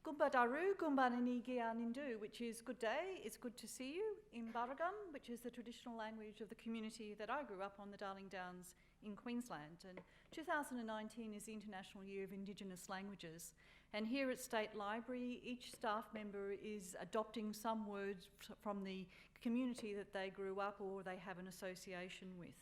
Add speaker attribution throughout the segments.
Speaker 1: Gumba Daru, Gumba Ninigia Nindu, which is good day, it's good to see you, in Barragum, which is the traditional language of the community that I grew up on, the Darling Downs in Queensland. And 2019 is the International Year of Indigenous Languages. And here at State Library, each staff member is adopting some words from the community that they grew up or they have an association with.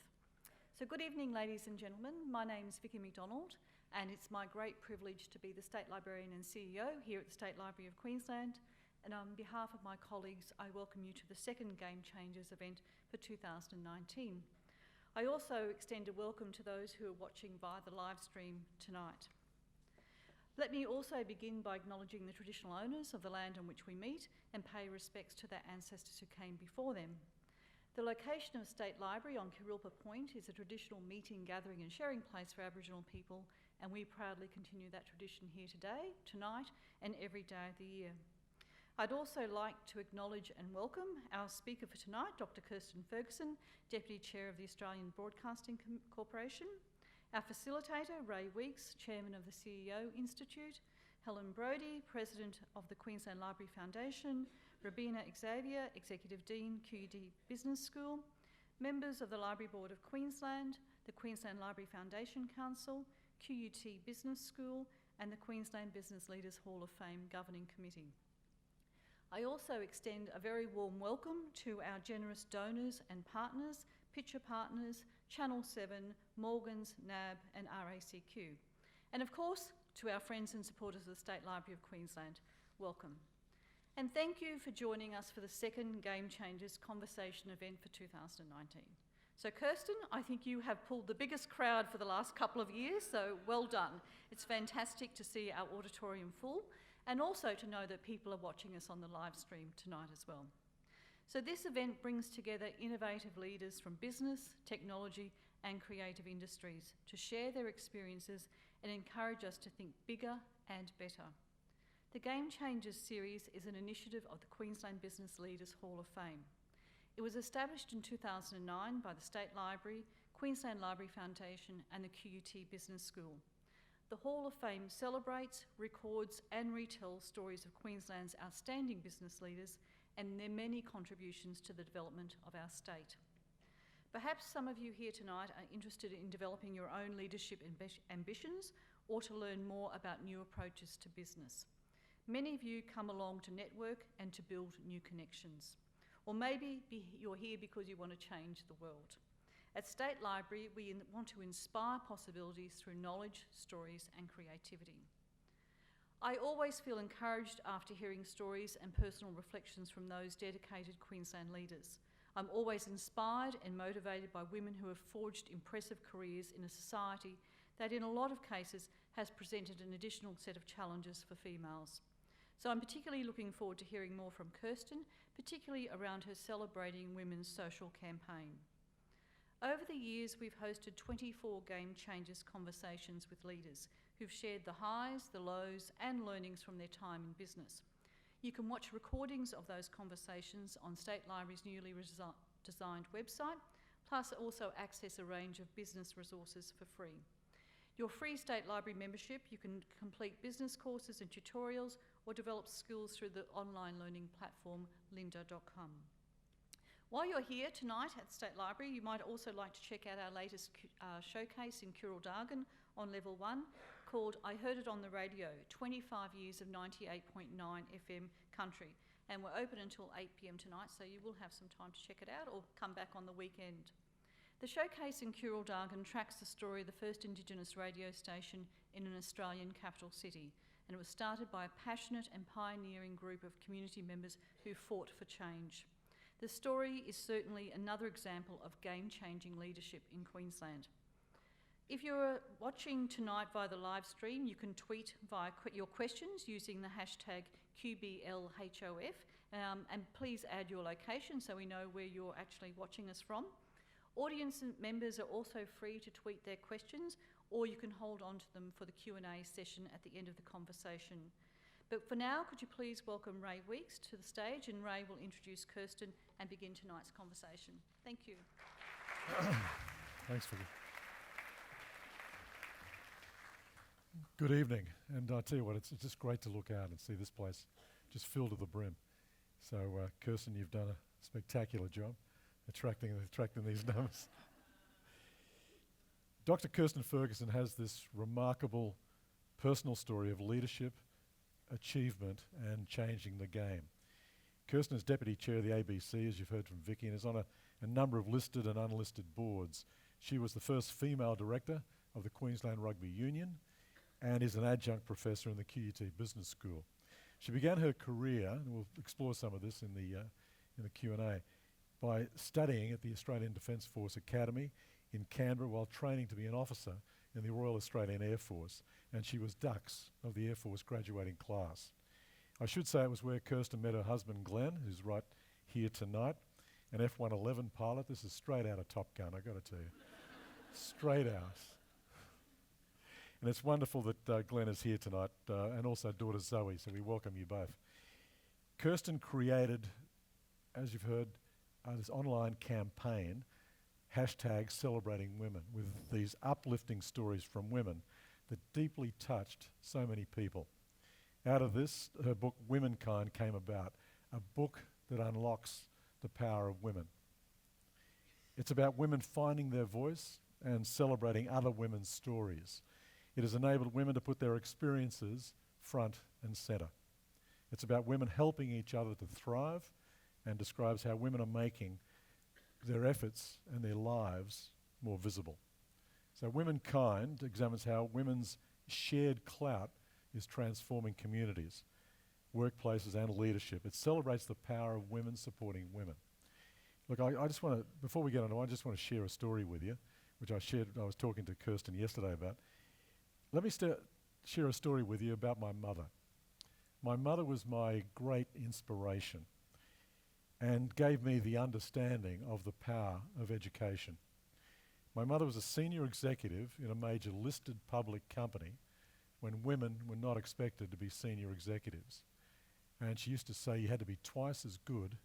Speaker 1: So good evening, ladies and gentlemen. My name is Vicky McDonald, and it's my great privilege to be the State Librarian and CEO here at the State Library of Queensland. And on behalf of my colleagues, I welcome you to the second Game Changers event for 2019. I also extend a welcome to those who are watching via the live stream tonight. Let me also begin by acknowledging the traditional owners of the land on which we meet and pay respects to their ancestors who came before them. The location of State Library on Kirilpa Point is a traditional meeting, gathering and sharing place for Aboriginal people, and we proudly continue that tradition here today, tonight and every day of the year. I'd also like to acknowledge and welcome our speaker for tonight, Dr Kirstin Ferguson, Deputy Chair of the Australian Broadcasting Corporation, our facilitator, Ray Weeks, Chairman of the CEO Institute, Helen Brodie, President of the Queensland Library Foundation, Rabina Xavier, Executive Dean, QUT Business School, members of the Library Board of Queensland, the Queensland Library Foundation Council, QUT Business School, and the Queensland Business Leaders Hall of Fame Governing Committee. I also extend a very warm welcome to our generous donors and partners, Picture Partners, Channel 7, Morgans, NAB and RACQ. And of course, to our friends and supporters of the State Library of Queensland, welcome. And thank you for joining us for the second Game Changers conversation event for 2019. So Kirstin, I think you have pulled the biggest crowd for the last couple of years, so well done. It's fantastic to see our auditorium full and also to know that people are watching us on the live stream tonight as well. So this event brings together innovative leaders from business, technology and creative industries to share their experiences and encourage us to think bigger and better. The Game Changers series is an initiative of the Queensland Business Leaders Hall of Fame. It was established in 2009 by the State Library, Queensland Library Foundation and the QUT Business School. The Hall of Fame celebrates, records and retells stories of Queensland's outstanding business leaders and their many contributions to the development of our state. Perhaps some of you here tonight are interested in developing your own leadership ambitions or to learn more about new approaches to business. Many of you come along to network and to build new connections. Or maybe you're here because you want to change the world. At State Library, we want to inspire possibilities through knowledge, stories and creativity. I always feel encouraged after hearing stories and personal reflections from those dedicated Queensland leaders. I'm always inspired and motivated by women who have forged impressive careers in a society that in a lot of cases has presented an additional set of challenges for females. So I'm particularly looking forward to hearing more from Kirstin, particularly around her Celebrating Women's Social campaign. Over the years, we've hosted 24 Game Changers conversations with leaders who've shared the highs, the lows, and learnings from their time in business. You can watch recordings of those conversations on State Library's newly designed website, plus also access a range of business resources for free. Your free State Library membership, you can complete business courses and tutorials or develop skills through the online learning platform lynda.com. While you're here tonight at State Library, you might also like to check out our latest showcase in Kurraldargan on level 1 called I Heard It on the Radio, 25 years of 98.9 FM country. And we're open until 8 p.m. tonight, so you will have some time to check it out or come back on the weekend. The showcase in Kurraldargan tracks the story of the first Indigenous radio station in an Australian capital city, and it was started by a passionate and pioneering group of community members who fought for change. The story is certainly another example of game-changing leadership in Queensland. If you're watching tonight via the live stream, you can tweet via your questions using the hashtag QBLHOF, and please add your location so we know where you're actually watching us from. Audience members are also free to tweet their questions, or you can hold on to them for the Q&A session at the end of the conversation. But for now, could you please welcome Ray Weeks to the stage, and Ray will introduce Kirstin and begin tonight's conversation. Thank you.
Speaker 2: Thanks, Vicky. Good evening, and I tell you what, it's just great to look out and see this place just filled to the brim. So, Kirstin, you've done a spectacular job attracting these numbers. Dr Kirstin Ferguson has this remarkable personal story of leadership, achievement, and changing the game. Kirstin is Deputy Chair of the ABC, as you've heard from Vicky, and is on a number of listed and unlisted boards. She was the first female director of the Queensland Rugby Union and is an adjunct professor in the QUT Business School. She began her career, and we'll explore some of this in the Q&A, by studying at the Australian Defence Force Academy in Canberra while training to be an officer in the Royal Australian Air Force, and she was Dux of the Air Force graduating class. I should say it was where Kirstin met her husband Glenn, who's right here tonight, an F-111 pilot. This is straight out of Top Gun, I've got to tell you. Straight out. And it's wonderful that Glenn is here tonight, and also daughter Zoe, so we welcome you both. Kirstin created, as you've heard, this online campaign, #CelebratingWomen, with these uplifting stories from women that deeply touched so many people. Out of this, her book Womenkind came about, a book that unlocks the power of women. It's about women finding their voice and celebrating other women's stories. It has enabled women to put their experiences front and centre. It's about women helping each other to thrive, and describes how women are making their efforts and their lives more visible. So Womenkind examines how women's shared clout is transforming communities, workplaces and leadership. It celebrates the power of women supporting women. Look, I just want to, before we get on, I just want to share a story with you, which I was talking to Kirstin yesterday about. Let me share a story with you about my mother. My mother was my great inspiration and gave me the understanding of the power of education. My mother was a senior executive in a major listed public company when women were not expected to be senior executives. And she used to say you had to be twice as good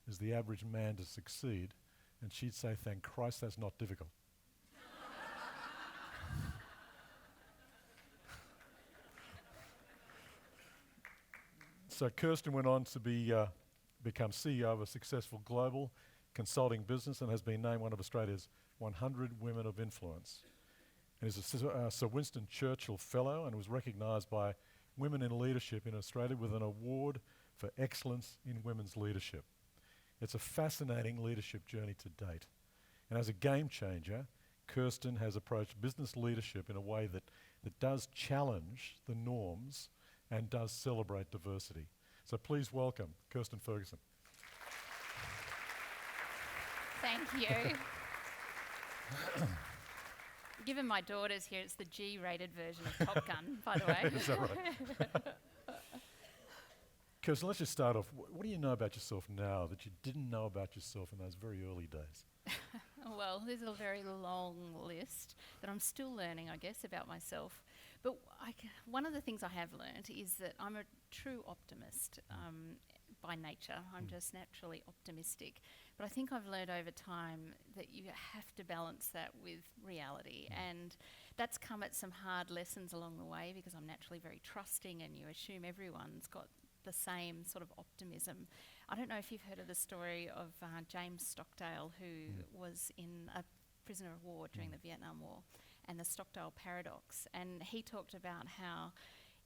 Speaker 2: as the average man to succeed, and she'd say, thank Christ that's not difficult. So Kirstin went on to become CEO of a successful global consulting business and has been named one of Australia's 100 Women of Influence. And is a Sir Winston Churchill Fellow and was recognised by Women in Leadership in Australia with an award for excellence in women's leadership. It's a fascinating leadership journey to date. And as a game changer, Kirstin has approached business leadership in a way that does challenge the norms and does celebrate diversity. So please welcome Kirstin Ferguson.
Speaker 3: Thank you. Given my daughter's here, it's the G-rated version of Top Gun, by the way.
Speaker 2: Is that right? Kirstin, let's just start off. What do you know about yourself now that you didn't know about yourself in those very early days?
Speaker 3: Well, there's a very long list that I'm still learning, I guess, about myself. But one of the things I have learned is that I'm a true optimist by nature. I'm just naturally optimistic. But I think I've learned over time that you have to balance that with reality. And that's come at some hard lessons along the way because I'm naturally very trusting and you assume everyone's got the same sort of optimism. I don't know if you've heard of the story of James Stockdale, who was in a prisoner of war during the Vietnam War, and the Stockdale paradox. And he talked about how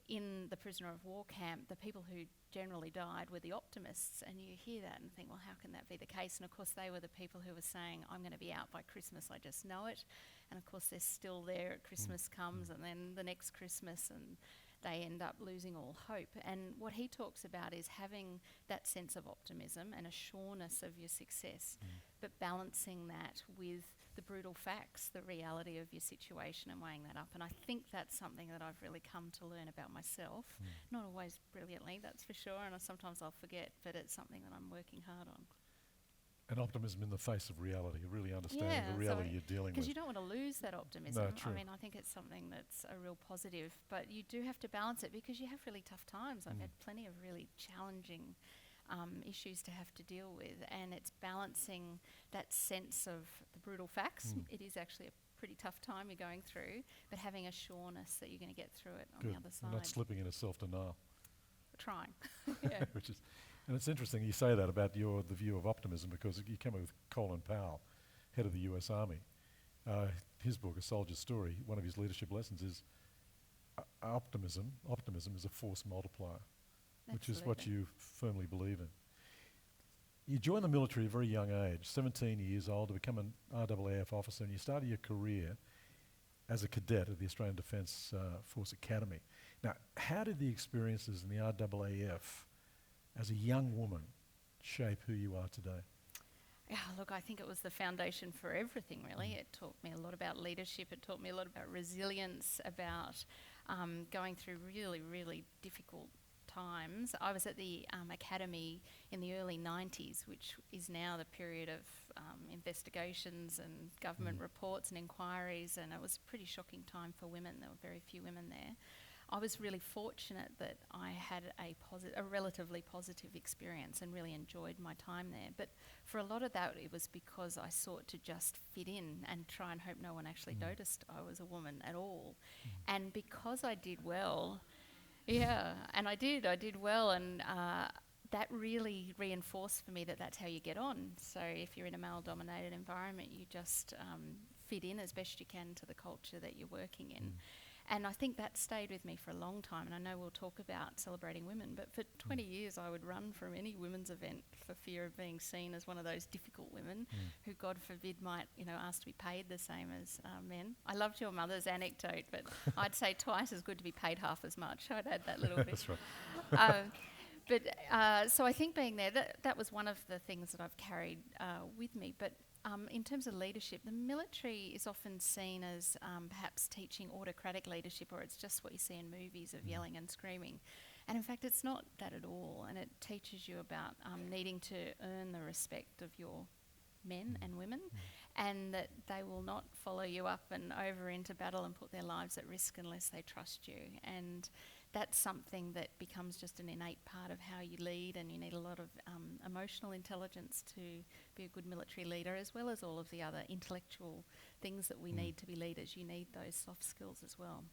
Speaker 3: in the prisoner of war camp, the people who generally died were the optimists, and you hear that and think, well, how can that be the case? And of course, they were the people who were saying, I'm going to be out by Christmas, I just know it. And of course, they're still there at Christmas comes, and then the next Christmas, and they end up losing all hope. And what he talks about is having that sense of optimism and a sureness of your success, but balancing that with the brutal facts, the reality of your situation, and weighing that up. And I think that's something that I've really come to learn about myself. Not always brilliantly, that's for sure, and sometimes I'll forget, but it's something that I'm working hard on.
Speaker 2: And optimism in the face of reality, really understanding the reality you're dealing with.
Speaker 3: Because you don't want to lose that optimism.
Speaker 2: No, true.
Speaker 3: I mean, I think it's something that's a real positive, but you do have to balance it because you have really tough times. I've had plenty of really challenging issues to have to deal with, and it's balancing that sense of the brutal facts. It is actually a pretty tough time you're going through, but having a sureness that you're going to get through it on
Speaker 2: Good.
Speaker 3: the other
Speaker 2: And
Speaker 3: side.
Speaker 2: not slipping into self-denial.
Speaker 3: Trying. Yeah.
Speaker 2: And it's interesting you say that about the view of optimism, because you came up with Colin Powell, head of the US Army. His book, A Soldier's Story, one of his leadership lessons is optimism is a force multiplier, which is what you firmly believe in. You joined the military at a very young age, 17 years old, to become an RAAF officer, and you started your career as a cadet at the Australian Defence Force Academy. Now, how did the experiences in the RAAF as a young woman shape who you are today?
Speaker 3: Yeah, look, I think it was the foundation for everything, really. It taught me a lot about leadership. It taught me a lot about resilience, about going through really, really difficult times. I was at the academy in the early 90s, which is now the period of investigations and government reports and inquiries, and it was a pretty shocking time for women. There were very few women there. I was really fortunate that I had a relatively positive experience and really enjoyed my time there. But for a lot of that, it was because I sought to just fit in and try and hope no one actually noticed I was a woman at all. And because I did well, and I did well, and that really reinforced for me that that's how you get on. So if you're in a male-dominated environment, you just fit in as best you can to the culture that you're working in. And I think that stayed with me for a long time, and I know we'll talk about celebrating women, but for 20 years I would run from any women's event for fear of being seen as one of those difficult women who, God forbid, might, ask to be paid the same as men. I loved your mother's anecdote, but I'd say twice as good to be paid half as much. I'd add that little bit.
Speaker 2: That's right.
Speaker 3: So I think being there, that was one of the things that I've carried with me. But in terms of leadership, the military is often seen as perhaps teaching autocratic leadership, or it's just what you see in movies of yelling and screaming. And in fact, it's not that at all. And it teaches you about needing to earn the respect of your men and women, and that they will not follow you up and over into battle and put their lives at risk unless they trust you. And that's something that becomes just an innate part of how you lead, and you need a lot of emotional intelligence to be a good military leader, as well as all of the other intellectual things that we need to be leaders. You need those soft skills as well.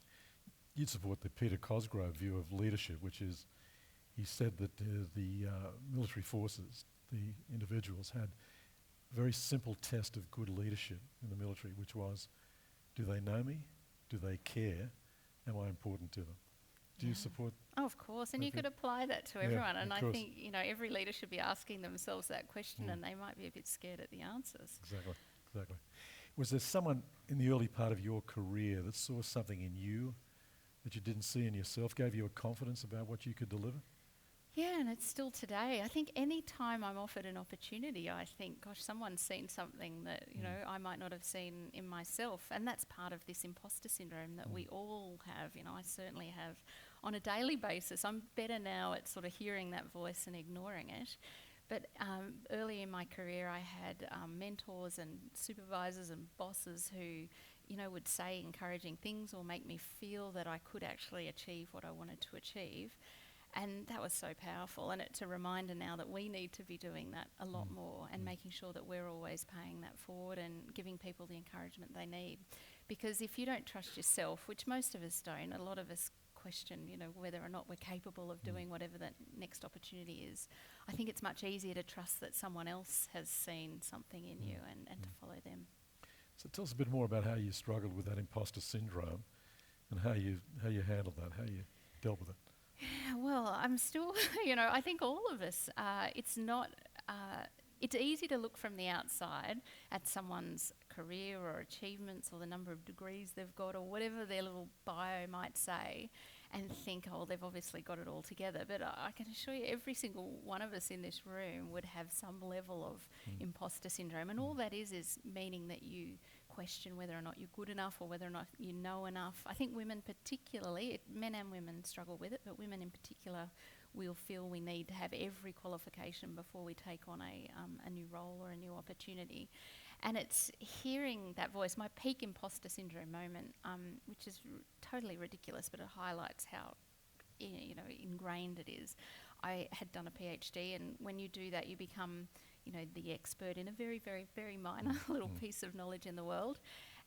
Speaker 2: You'd support the Peter Cosgrove view of leadership, which is, he said that the military forces, the individuals, had a very simple test of good leadership in the military, which was, do they know me? Do they care? Am I important to them? Do you support?
Speaker 3: Oh, of course, and you could apply that to everyone. And I think every leader should be asking themselves that question, and they might be a bit scared at the answers.
Speaker 2: Exactly. Was there someone in the early part of your career that saw something in you that you didn't see in yourself, gave you a confidence about what you could deliver?
Speaker 3: Yeah, and it's still today. I think any time I'm offered an opportunity, I think, gosh, someone's seen something that, I might not have seen in myself. And that's part of this imposter syndrome that we all have. I certainly have on a daily basis. I'm better now at sort of hearing that voice and ignoring it. But early in my career, I had mentors and supervisors and bosses who, would say encouraging things or make me feel that I could actually achieve what I wanted to achieve. And that was so powerful, and it's a reminder now that we need to be doing that a lot more, and making sure that we're always paying that forward and giving people the encouragement they need. Because if you don't trust yourself, which most of us don't, a lot of us question, whether or not we're capable of doing whatever that next opportunity is. I think it's much easier to trust that someone else has seen something in you and to follow them.
Speaker 2: So tell us a bit more about how you struggled with that imposter syndrome, and how you handled that, how you dealt with it.
Speaker 3: Yeah, well, I'm still, I think all of us, it's easy to look from the outside at someone's career or achievements or the number of degrees they've got or whatever their little bio might say, and think, oh, they've obviously got it all together. But I can assure you every single one of us in this room would have some level of imposter syndrome. And all that is meaning that you question whether or not you're good enough or whether or not you know enough. I think women particularly, men and women struggle with it, but women in particular will feel we need to have every qualification before we take on a new role or a new opportunity. And it's hearing that voice, my peak imposter syndrome moment, which is totally ridiculous, but it highlights how ingrained it is. I had done a PhD, and when you do that, you become the expert in a very, very, very minor little piece of knowledge in the world.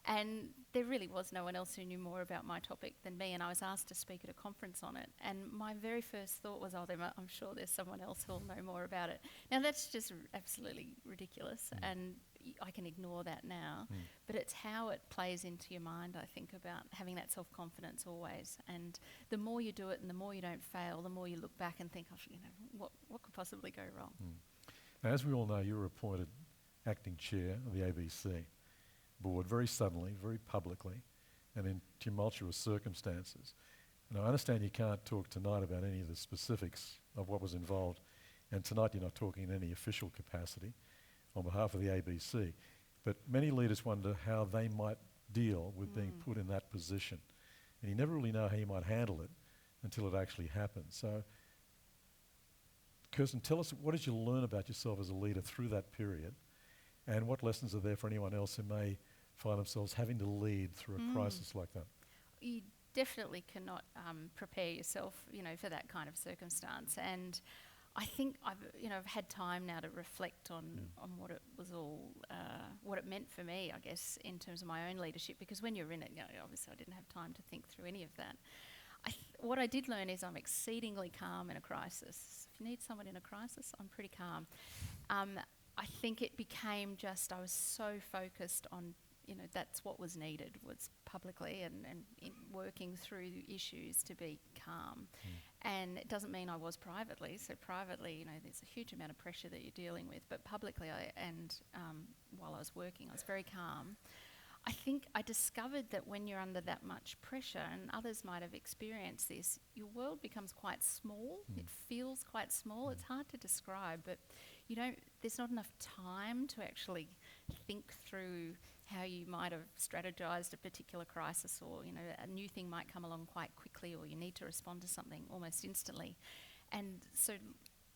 Speaker 3: And there really was no one else who knew more about my topic than me, and I was asked to speak at a conference on it. And my very first thought was, I'm sure there's someone else who'll know more about it. Now, that's just absolutely ridiculous, and I can ignore that now. But it's how it plays into your mind, I think, about having that self-confidence always. And the more you do it and the more you don't fail, the more you look back and think, what could possibly go wrong?
Speaker 2: Now, as we all know, you were appointed acting chair of the ABC board very suddenly, very publicly, and in tumultuous circumstances. And I understand you can't talk tonight about any of the specifics of what was involved, and tonight you're not talking in any official capacity on behalf of the ABC. But many leaders wonder how they might deal with being put in that position. And you never really know how you might handle it until it actually happens. So, Kirstin, tell us, what did you learn about yourself as a leader through that period? And what lessons are there for anyone else who may find themselves having to lead through a crisis like that?
Speaker 3: You definitely cannot prepare yourself, for that kind of circumstance. And I think I've had time now to reflect on what it was all, what it meant for me, I guess, in terms of my own leadership. Because when you're in it, obviously I didn't have time to think through any of that. What I did learn is I'm exceedingly calm in a crisis. If you need someone in a crisis, I'm pretty calm. I think it became just, I was so focused on, that's what was needed, was publicly and in working through issues to be calm. And it doesn't mean I was privately. So privately, there's a huge amount of pressure that you're dealing with. But publicly, while I was working, I was very calm. I think I discovered that when you're under that much pressure, and others might have experienced this, your world becomes quite small. It feels quite small. It's hard to describe, but there's not enough time to actually think through how you might have strategized a particular crisis, or a new thing might come along quite quickly, or you need to respond to something almost instantly. And so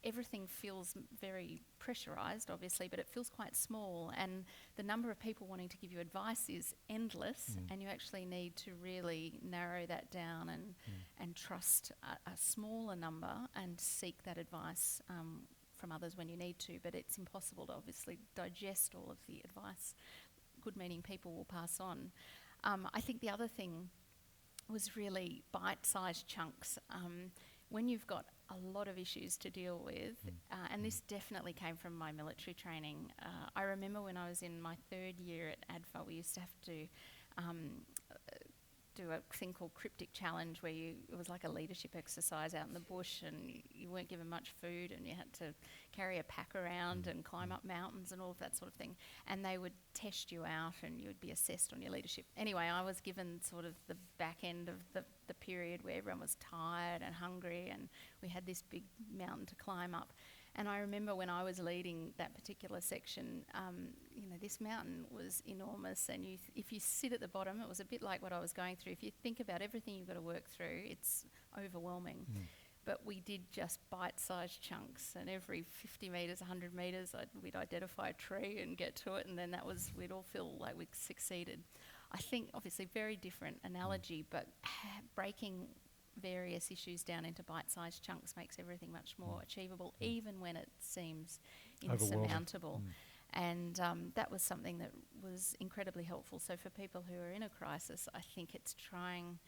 Speaker 3: everything feels very pressurized, obviously, but it feels quite small, and the number of people wanting to give you advice is endless, and you actually need to really narrow that down and trust a smaller number and seek that advice from others when you need to. But it's impossible to obviously digest all of the advice good-meaning people will pass on. I think the other thing was really bite-sized chunks. When you've got a lot of issues to deal with, and this definitely came from my military training. I remember when I was in my third year at ADFA, we used to have to do a thing called cryptic challenge, where it was like a leadership exercise out in the bush, and you weren't given much food, and you had to carry a pack around and climb up mountains and all of that sort of thing. And they would test you out, and you would be assessed on your leadership. Anyway, I was given sort of the back end of the period where everyone was tired and hungry, and we had this big mountain to climb up. And I remember when I was leading that particular section, this mountain was enormous, and if you sit at the bottom, it was a bit like what I was going through. If you think about everything you've got to work through, it's overwhelming. But we did just bite-sized chunks, and every 50 metres, 100 metres, we'd identify a tree and get to it, and then we'd all feel like we'd succeeded. I think, obviously, very different analogy, but breaking various issues down into bite-sized chunks makes everything much more achievable, even when it seems insurmountable. And that was something that was incredibly helpful. So for people who are in a crisis, I think it's trying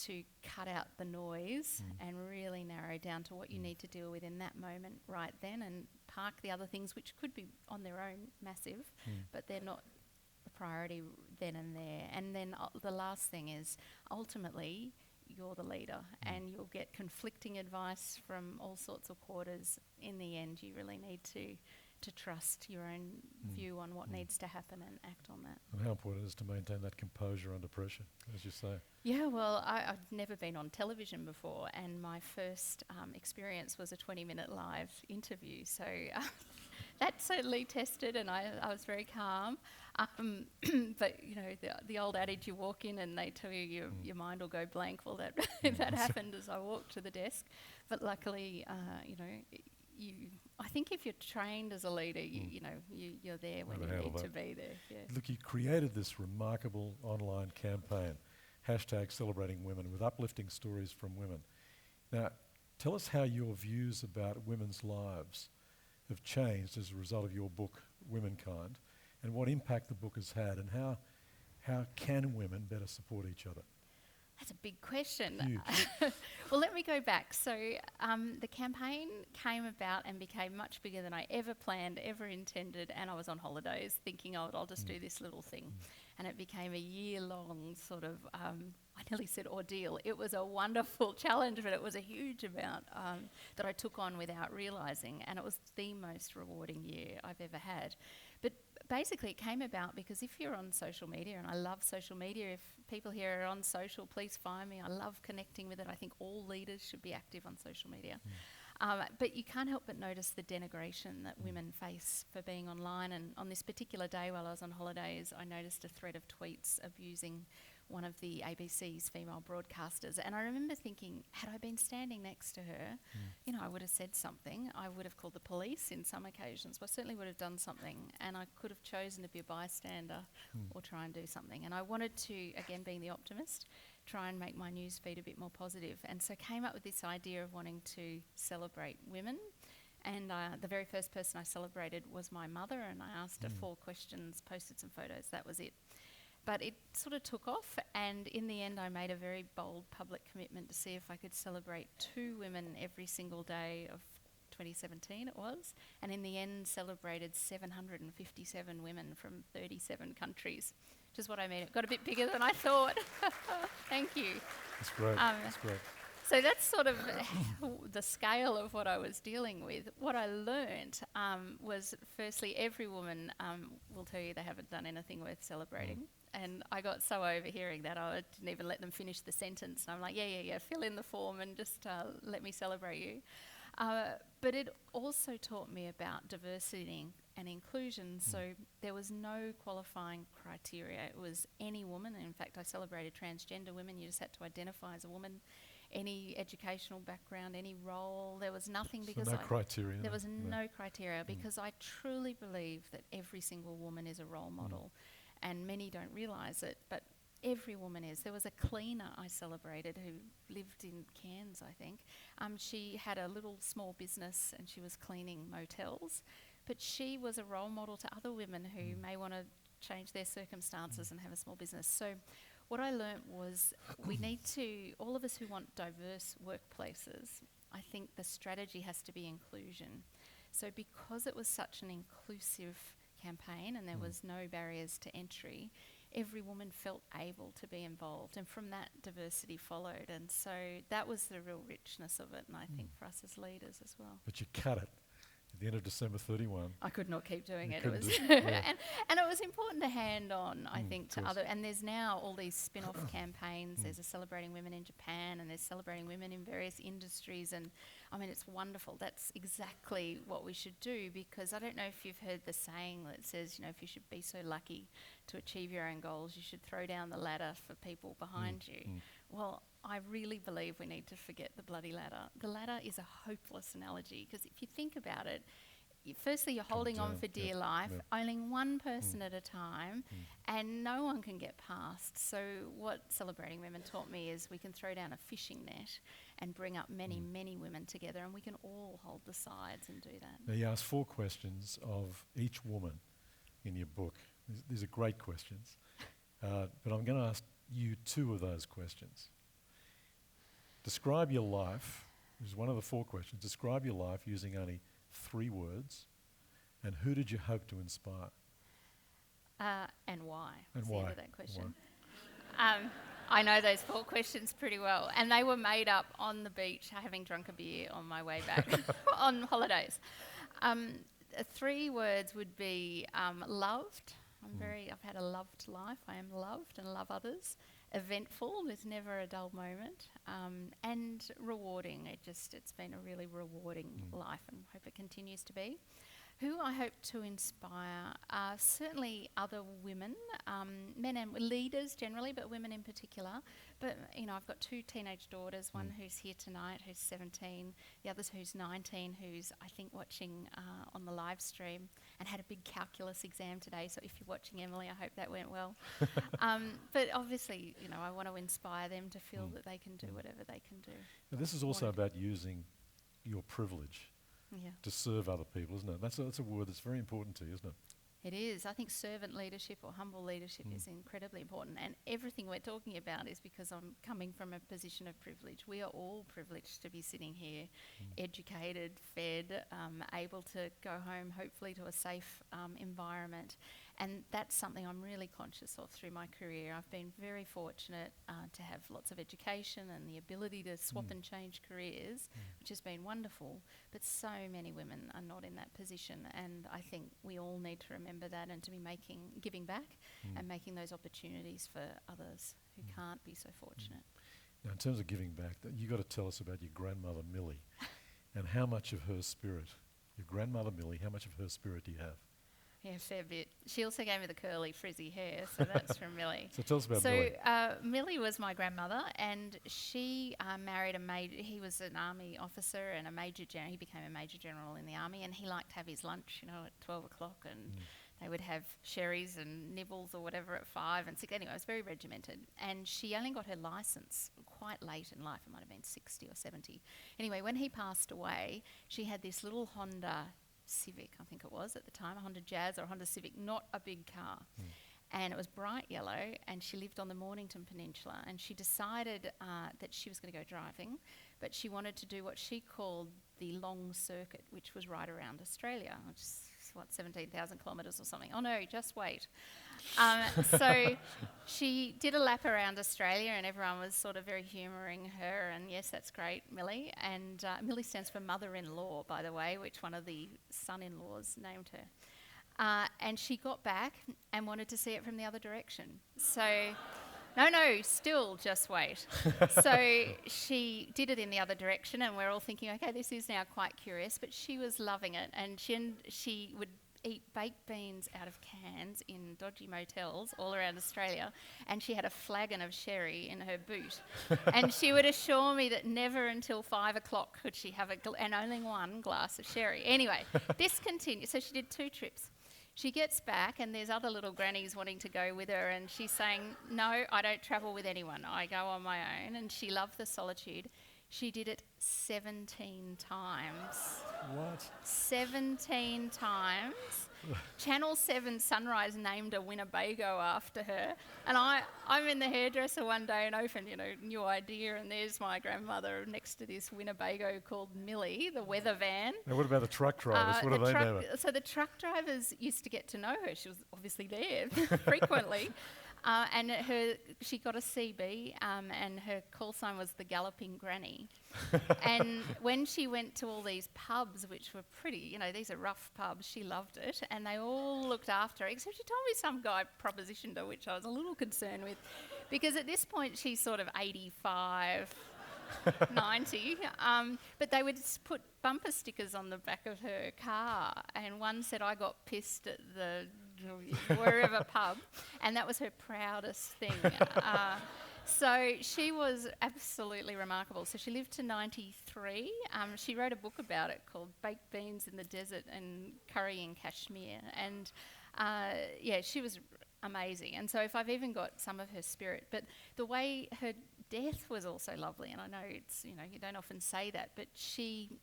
Speaker 3: to cut out the noise and really narrow down to what you need to deal with in that moment right then, and park the other things, which could be on their own massive, but they're not a priority then and there. And then the last thing is, ultimately, you're the leader, and you'll get conflicting advice from all sorts of quarters. In the end, you really need to trust your own view on what needs to happen and act on that.
Speaker 2: And how important it is to maintain that composure under pressure, as you say.
Speaker 3: Yeah, well, I've never been on television before, and my first experience was a 20-minute live interview. So that certainly tested, and I was very calm. But the old adage, you walk in and they tell you your mind will go blank. Well, that that happened as I walked to the desk. But luckily, I think if you're trained as a leader, you're there when you need to be there. Yeah.
Speaker 2: Look, you created this remarkable online campaign, #CelebratingWomen, with uplifting stories from women. Now, tell us how your views about women's lives have changed as a result of your book, Womankind, and what impact the book has had, and how how can women better support each other?
Speaker 3: That's a big question.
Speaker 2: Huge.
Speaker 3: Well, let me go back. So the campaign came about and became much bigger than I ever planned, ever intended, and I was on holidays thinking, oh, I'll just do this little thing. And it became a year-long sort of, I nearly said ordeal. It was a wonderful challenge, but it was a huge amount that I took on without realising, and it was the most rewarding year I've ever had. But basically it came about because if you're on social media, and I love social media, if people here are on social, please find me. I love connecting with it. I think all leaders should be active on social media. But you can't help but notice the denigration that women face for being online. And on this particular day while I was on holidays, I noticed a thread of tweets abusing one of the ABC's female broadcasters. And I remember thinking, had I been standing next to her, you know, I would have said something. I would have called the police in some occasions, but I certainly would have done something. And I could have chosen to be a bystander or try and do something. And I wanted to, again, being the optimist, try and make my news feed a bit more positive. And so came up with this idea of wanting to celebrate women. And the very first person I celebrated was my mother, and I asked her 4 questions, posted some photos, that was it. But it sort of took off, and in the end I made a very bold public commitment to see if I could celebrate 2 women every single day of 2017 it was, and in the end celebrated 757 women from 37 countries, which is what I mean. It got a bit bigger than I thought. Thank you.
Speaker 2: That's great. That's great.
Speaker 3: So that's sort of the scale of what I was dealing with. What I learnt was, firstly, every woman will tell you they haven't done anything worth celebrating. And I got so overhearing that I didn't even let them finish the sentence. And I'm like, yeah, fill in the form and just let me celebrate you. But it also taught me about diversity and inclusion. So there was no qualifying criteria. It was any woman. And in fact, I celebrated transgender women. You just had to identify as a woman. Any educational background, any role, there was nothing, because
Speaker 2: no criteria.
Speaker 3: There was no criteria, because I truly believe that every single woman is a role model, and many don't realise it, but every woman is. There was a cleaner I celebrated who lived in Cairns, I think. She had a little small business and she was cleaning motels, but she was a role model to other women who may want to change their circumstances and have a small business. So what I learnt was we need to, all of us who want diverse workplaces, I think the strategy has to be inclusion. So because it was such an inclusive campaign and there was no barriers to entry, every woman felt able to be involved, and from that diversity followed. And so that was the real richness of it, and I think for us as leaders as well.
Speaker 2: But you cut it at the end of December 31.
Speaker 3: I could not keep doing it.
Speaker 2: It
Speaker 3: was and it was important to hand on, I think, to other. And there's now all these spin-off campaigns. There's a Celebrating Women in Japan, and there's Celebrating Women in various industries. And I mean, it's wonderful. That's exactly what we should do, because I don't know if you've heard the saying that says, you know, if you should be so lucky to achieve your own goals, you should throw down the ladder for people behind you. Well, I really believe we need to forget the bloody ladder. The ladder is a hopeless analogy, because if you think about it, firstly, you're holding on for dear life, only one person at a time, and no one can get past. So what Celebrating Women taught me is we can throw down a fishing net and bring up many, many women together, and we can all hold the sides and do that.
Speaker 2: Now, you asked 4 questions of each woman in your book. These are great questions, but I'm going to ask you 2 of those questions. Describe your life. This is one of the 4 questions. Describe your life using only 3 words, and who did you hope to inspire?
Speaker 3: And why?
Speaker 2: And
Speaker 3: That's
Speaker 2: why?
Speaker 3: the end of that question. I know those 4 questions pretty well, and they were made up on the beach having drunk a beer on my way back on holidays. 3 words would be loved. I've had a loved life. I am loved and love others. Eventful, there's never a dull moment, and rewarding. It's been a really rewarding life, and hope it continues to be. Who I hope to inspire are certainly other women, men and leaders generally, but women in particular. But, you know, I've got 2 teenage daughters, one who's here tonight, who's 17, the other who's 19, who's, I think, watching on the live stream and had a big calculus exam today. So if you're watching, Emily, I hope that went well. But obviously, you know, I want to inspire them to feel that they can do whatever they can do.
Speaker 2: Now, this is also about using your privilege to serve other people, isn't it? That's a word that's very important to you, isn't it?
Speaker 3: It is. I think servant leadership or humble leadership is incredibly important. And everything we're talking about is because I'm coming from a position of privilege. We are all privileged to be sitting here, educated, fed, able to go home hopefully to a safe environment. And that's something I'm really conscious of through my career. I've been very fortunate to have lots of education and the ability to swap and change careers, which has been wonderful. But so many women are not in that position, and I think we all need to remember that and to be giving back and making those opportunities for others who can't be so fortunate.
Speaker 2: Now, in terms of giving back, you've got to tell us about your grandmother Millie and how much of her spirit, your grandmother Millie, how much of her spirit do you have?
Speaker 3: Yeah, a fair bit. She also gave me the curly, frizzy hair, so that's from Millie.
Speaker 2: So tell us about Millie.
Speaker 3: Millie was my grandmother, and she married he was an army officer and a major general. He became a major general in the army, and he liked to have his lunch, at 12 o'clock, and they would have sherries and nibbles or whatever at 5 and 6. Anyway, it was very regimented. And she only got her licence quite late in life. It might have been 60 or 70. Anyway, when he passed away, she had this little Honda Civic, I think it was at the time, a Honda Jazz or a Honda Civic, not a big car. And it was bright yellow, and she lived on the Mornington Peninsula, and she decided that she was going to go driving, but she wanted to do what she called the long circuit, which was right around Australia, which is, 17,000 kilometres or something. Oh no, just wait. So she did a lap around Australia, and everyone was sort of very humouring her, and yes, that's great, Millie. And Millie stands for mother-in-law, by the way, which one of the son-in-laws named her. And she got back and wanted to see it from the other direction. So, no, still just wait. So she did it in the other direction, and we're all thinking, okay, this is now quite curious, but she was loving it. And she would eat baked beans out of cans in dodgy motels all around Australia, and she had a flagon of sherry in her boot. And she would assure me that never until 5 o'clock could she have and only one glass of sherry. Anyway, this continued. So she did 2 trips. She gets back, and there's other little grannies wanting to go with her, and she's saying, no, I don't travel with anyone. I go on my own. And she loved the solitude. She did it 17 times.
Speaker 2: What?
Speaker 3: 17 times. Channel 7 Sunrise named a Winnebago after her. And I'm in the hairdresser one day and opened, new idea, and there's my grandmother next to this Winnebago called Millie, the weather van.
Speaker 2: Now, what about the truck drivers? What do they know?
Speaker 3: So the truck drivers used to get to know her. She was obviously there frequently. And she got a CB, and her call sign was the Galloping Granny. And when she went to all these pubs, which were pretty, these are rough pubs, she loved it, and they all looked after her, except she told me some guy propositioned her, which I was a little concerned with, because at this point she's sort of 85, 90, but they would put bumper stickers on the back of her car, and one said, I got pissed at the wherever pub, and that was her proudest thing. So she was absolutely remarkable. So she lived to 93. She wrote a book about it called Baked Beans in the Desert and Curry in Kashmir, and she was amazing. And so if I've even got some of her spirit, but the way her death was also lovely, and I know it's, you don't often say that, but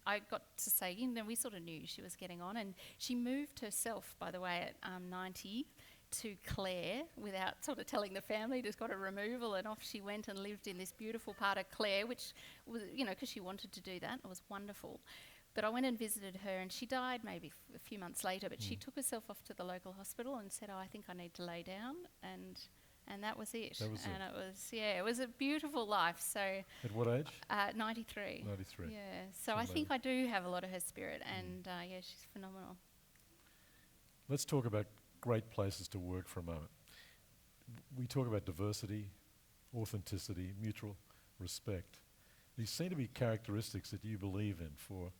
Speaker 3: I got to say, we sort of knew she was getting on, and she moved herself, by the way, at 90 to Clare without sort of telling the family, just got a removal, and off she went and lived in this beautiful part of Clare, which was, because she wanted to do that. It was wonderful. But I went and visited her, and she died maybe a few months later, but she took herself off to the local hospital and said, I think I need to lay down, and that was it. It was a beautiful life. So
Speaker 2: at what age?
Speaker 3: 93.
Speaker 2: 93.
Speaker 3: Yeah. So I think I do have a lot of her spirit, and she's phenomenal.
Speaker 2: Let's talk about great places to work for a moment. We talk about diversity, authenticity, mutual respect. These seem to be characteristics that you believe in for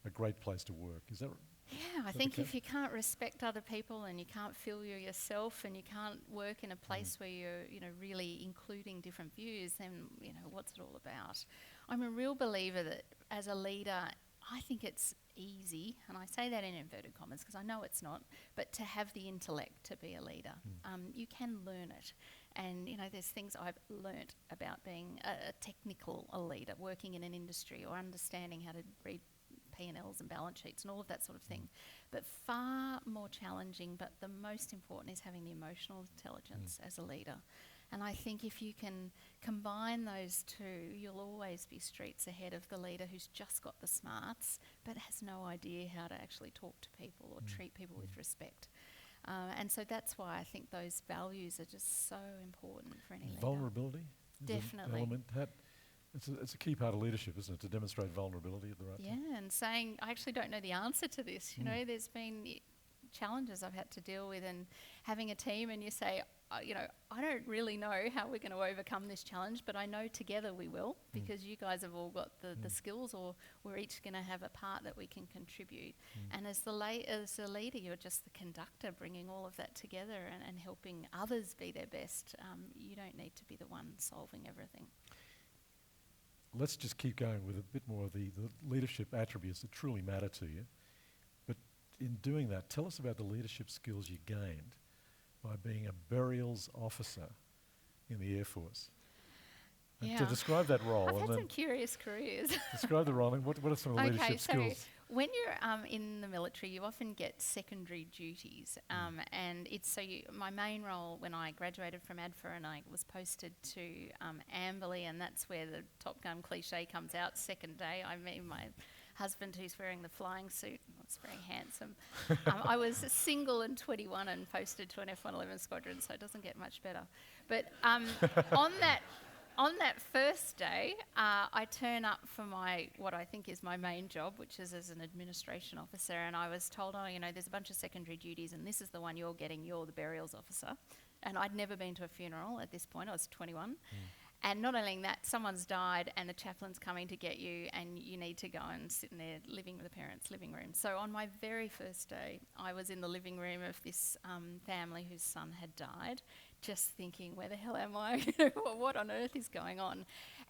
Speaker 2: a great place to work. Is that
Speaker 3: Yeah, I think if you can't respect other people, and you can't feel you're yourself, and you can't work in a place where you're, really including different views, then, what's it all about? I'm a real believer that as a leader, I think it's easy, and I say that in inverted commas because I know it's not, but to have the intellect to be a leader. You can learn it. And, there's things I've learnt about being a technical leader, working in an industry or understanding how to read P&Ls and balance sheets and all of that sort of thing. But far more challenging, but the most important is having the emotional intelligence as a leader. And I think if you can combine those two, you'll always be streets ahead of the leader who's just got the smarts but has no idea how to actually talk to people or treat people with respect. And so that's why I think those values are just so important for any leader.
Speaker 2: Vulnerability is an
Speaker 3: Definitely.
Speaker 2: element. It's a key part of leadership, isn't it, to demonstrate vulnerability at the right time?
Speaker 3: Yeah, and saying, I actually don't know the answer to this. You know, there's been challenges I've had to deal with, and having a team and you say, I don't really know how we're going to overcome this challenge, but I know together we will, because you guys have all got the skills, or we're each going to have a part that we can contribute. And as the leader, you're just the conductor, bringing all of that together and helping others be their best. You don't need to be the one solving everything.
Speaker 2: Let's just keep going with a bit more of the leadership attributes that truly matter to you. But in doing that, tell us about the leadership skills you gained by being a burials officer in the Air Force. And to describe that role,
Speaker 3: I've had some curious careers.
Speaker 2: describe the role, and what are some of the leadership skills?
Speaker 3: When you're in the military, you often get secondary duties, and it's my main role when I graduated from ADFA and I was posted to Amberley, and that's where the Top Gun cliche comes out. Second day, I met my husband who's wearing the flying suit. It's very handsome. I was single and 21 and posted to an F-111 squadron, so it doesn't get much better. But on that first day, I turn up for what I think is my main job, which is as an administration officer, and I was told, there's a bunch of secondary duties, and this is the one you're getting. You're the burials officer. And I'd never been to a funeral at this point. I was 21. And not only that, someone's died and the chaplain's coming to get you, and you need to go and sit in their the parents' living room. So on my very first day, I was in the living room of this family whose son had died, just thinking, where the hell am I? What on earth is going on?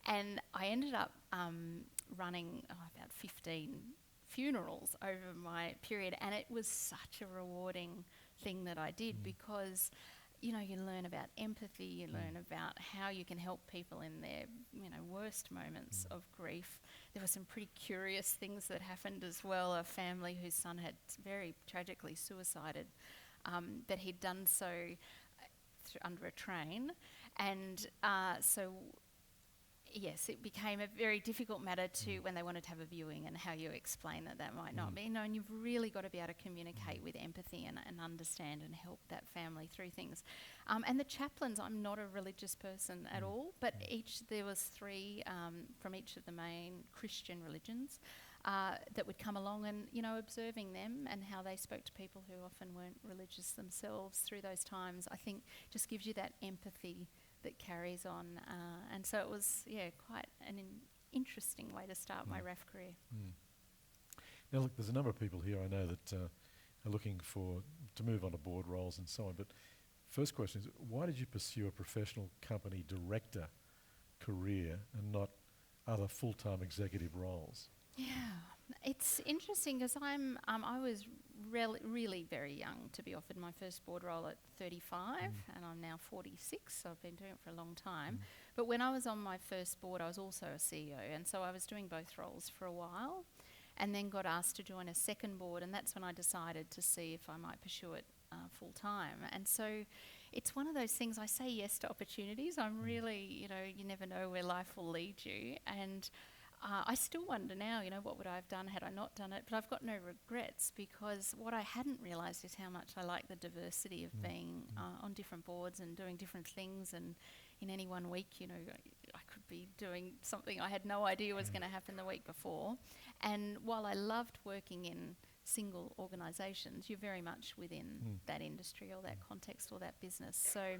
Speaker 3: And I ended up running about 15 funerals over my period, and it was such a rewarding thing that I did, because you learn about empathy, you learn about how you can help people in their, worst moments of grief. There were some pretty curious things that happened as well. A family whose son had very tragically suicided, but he'd done so under a train. And so yes, it became a very difficult matter to when they wanted to have a viewing, and how you explain that might not be. And you've really got to be able to communicate with empathy and understand and help that family through things. And the chaplains, I'm not a religious person at all, but there was 3 from each of the main Christian religions that would come along, and observing them and how they spoke to people who often weren't religious themselves through those times, I think just gives you that empathy that carries on, and so it was quite an interesting way to start my RAF career.
Speaker 2: Now look, there's a number of people here I know that are looking to move on to board roles and so on, but first question is, why did you pursue a professional company director career and not other full-time executive roles? Yeah,
Speaker 3: it's interesting because I was really very young to be offered my first board role at 35, and I'm now 46, so I've been doing it for a long time. But when I was on my first board, I was also a CEO, and so I was doing both roles for a while, and then got asked to join a second board, and that's when I decided to see if I might pursue it full time. And so it's one of those things, I say yes to opportunities. I'm really, you never know where life will lead you, and I still wonder now, what would I have done had I not done it? But I've got no regrets, because what I hadn't realised is how much I like the diversity of being on different boards and doing different things. And in any one week, I could be doing something I had no idea was going to happen the week before. And while I loved working in single organisations, you're very much within that industry or that context or that business. So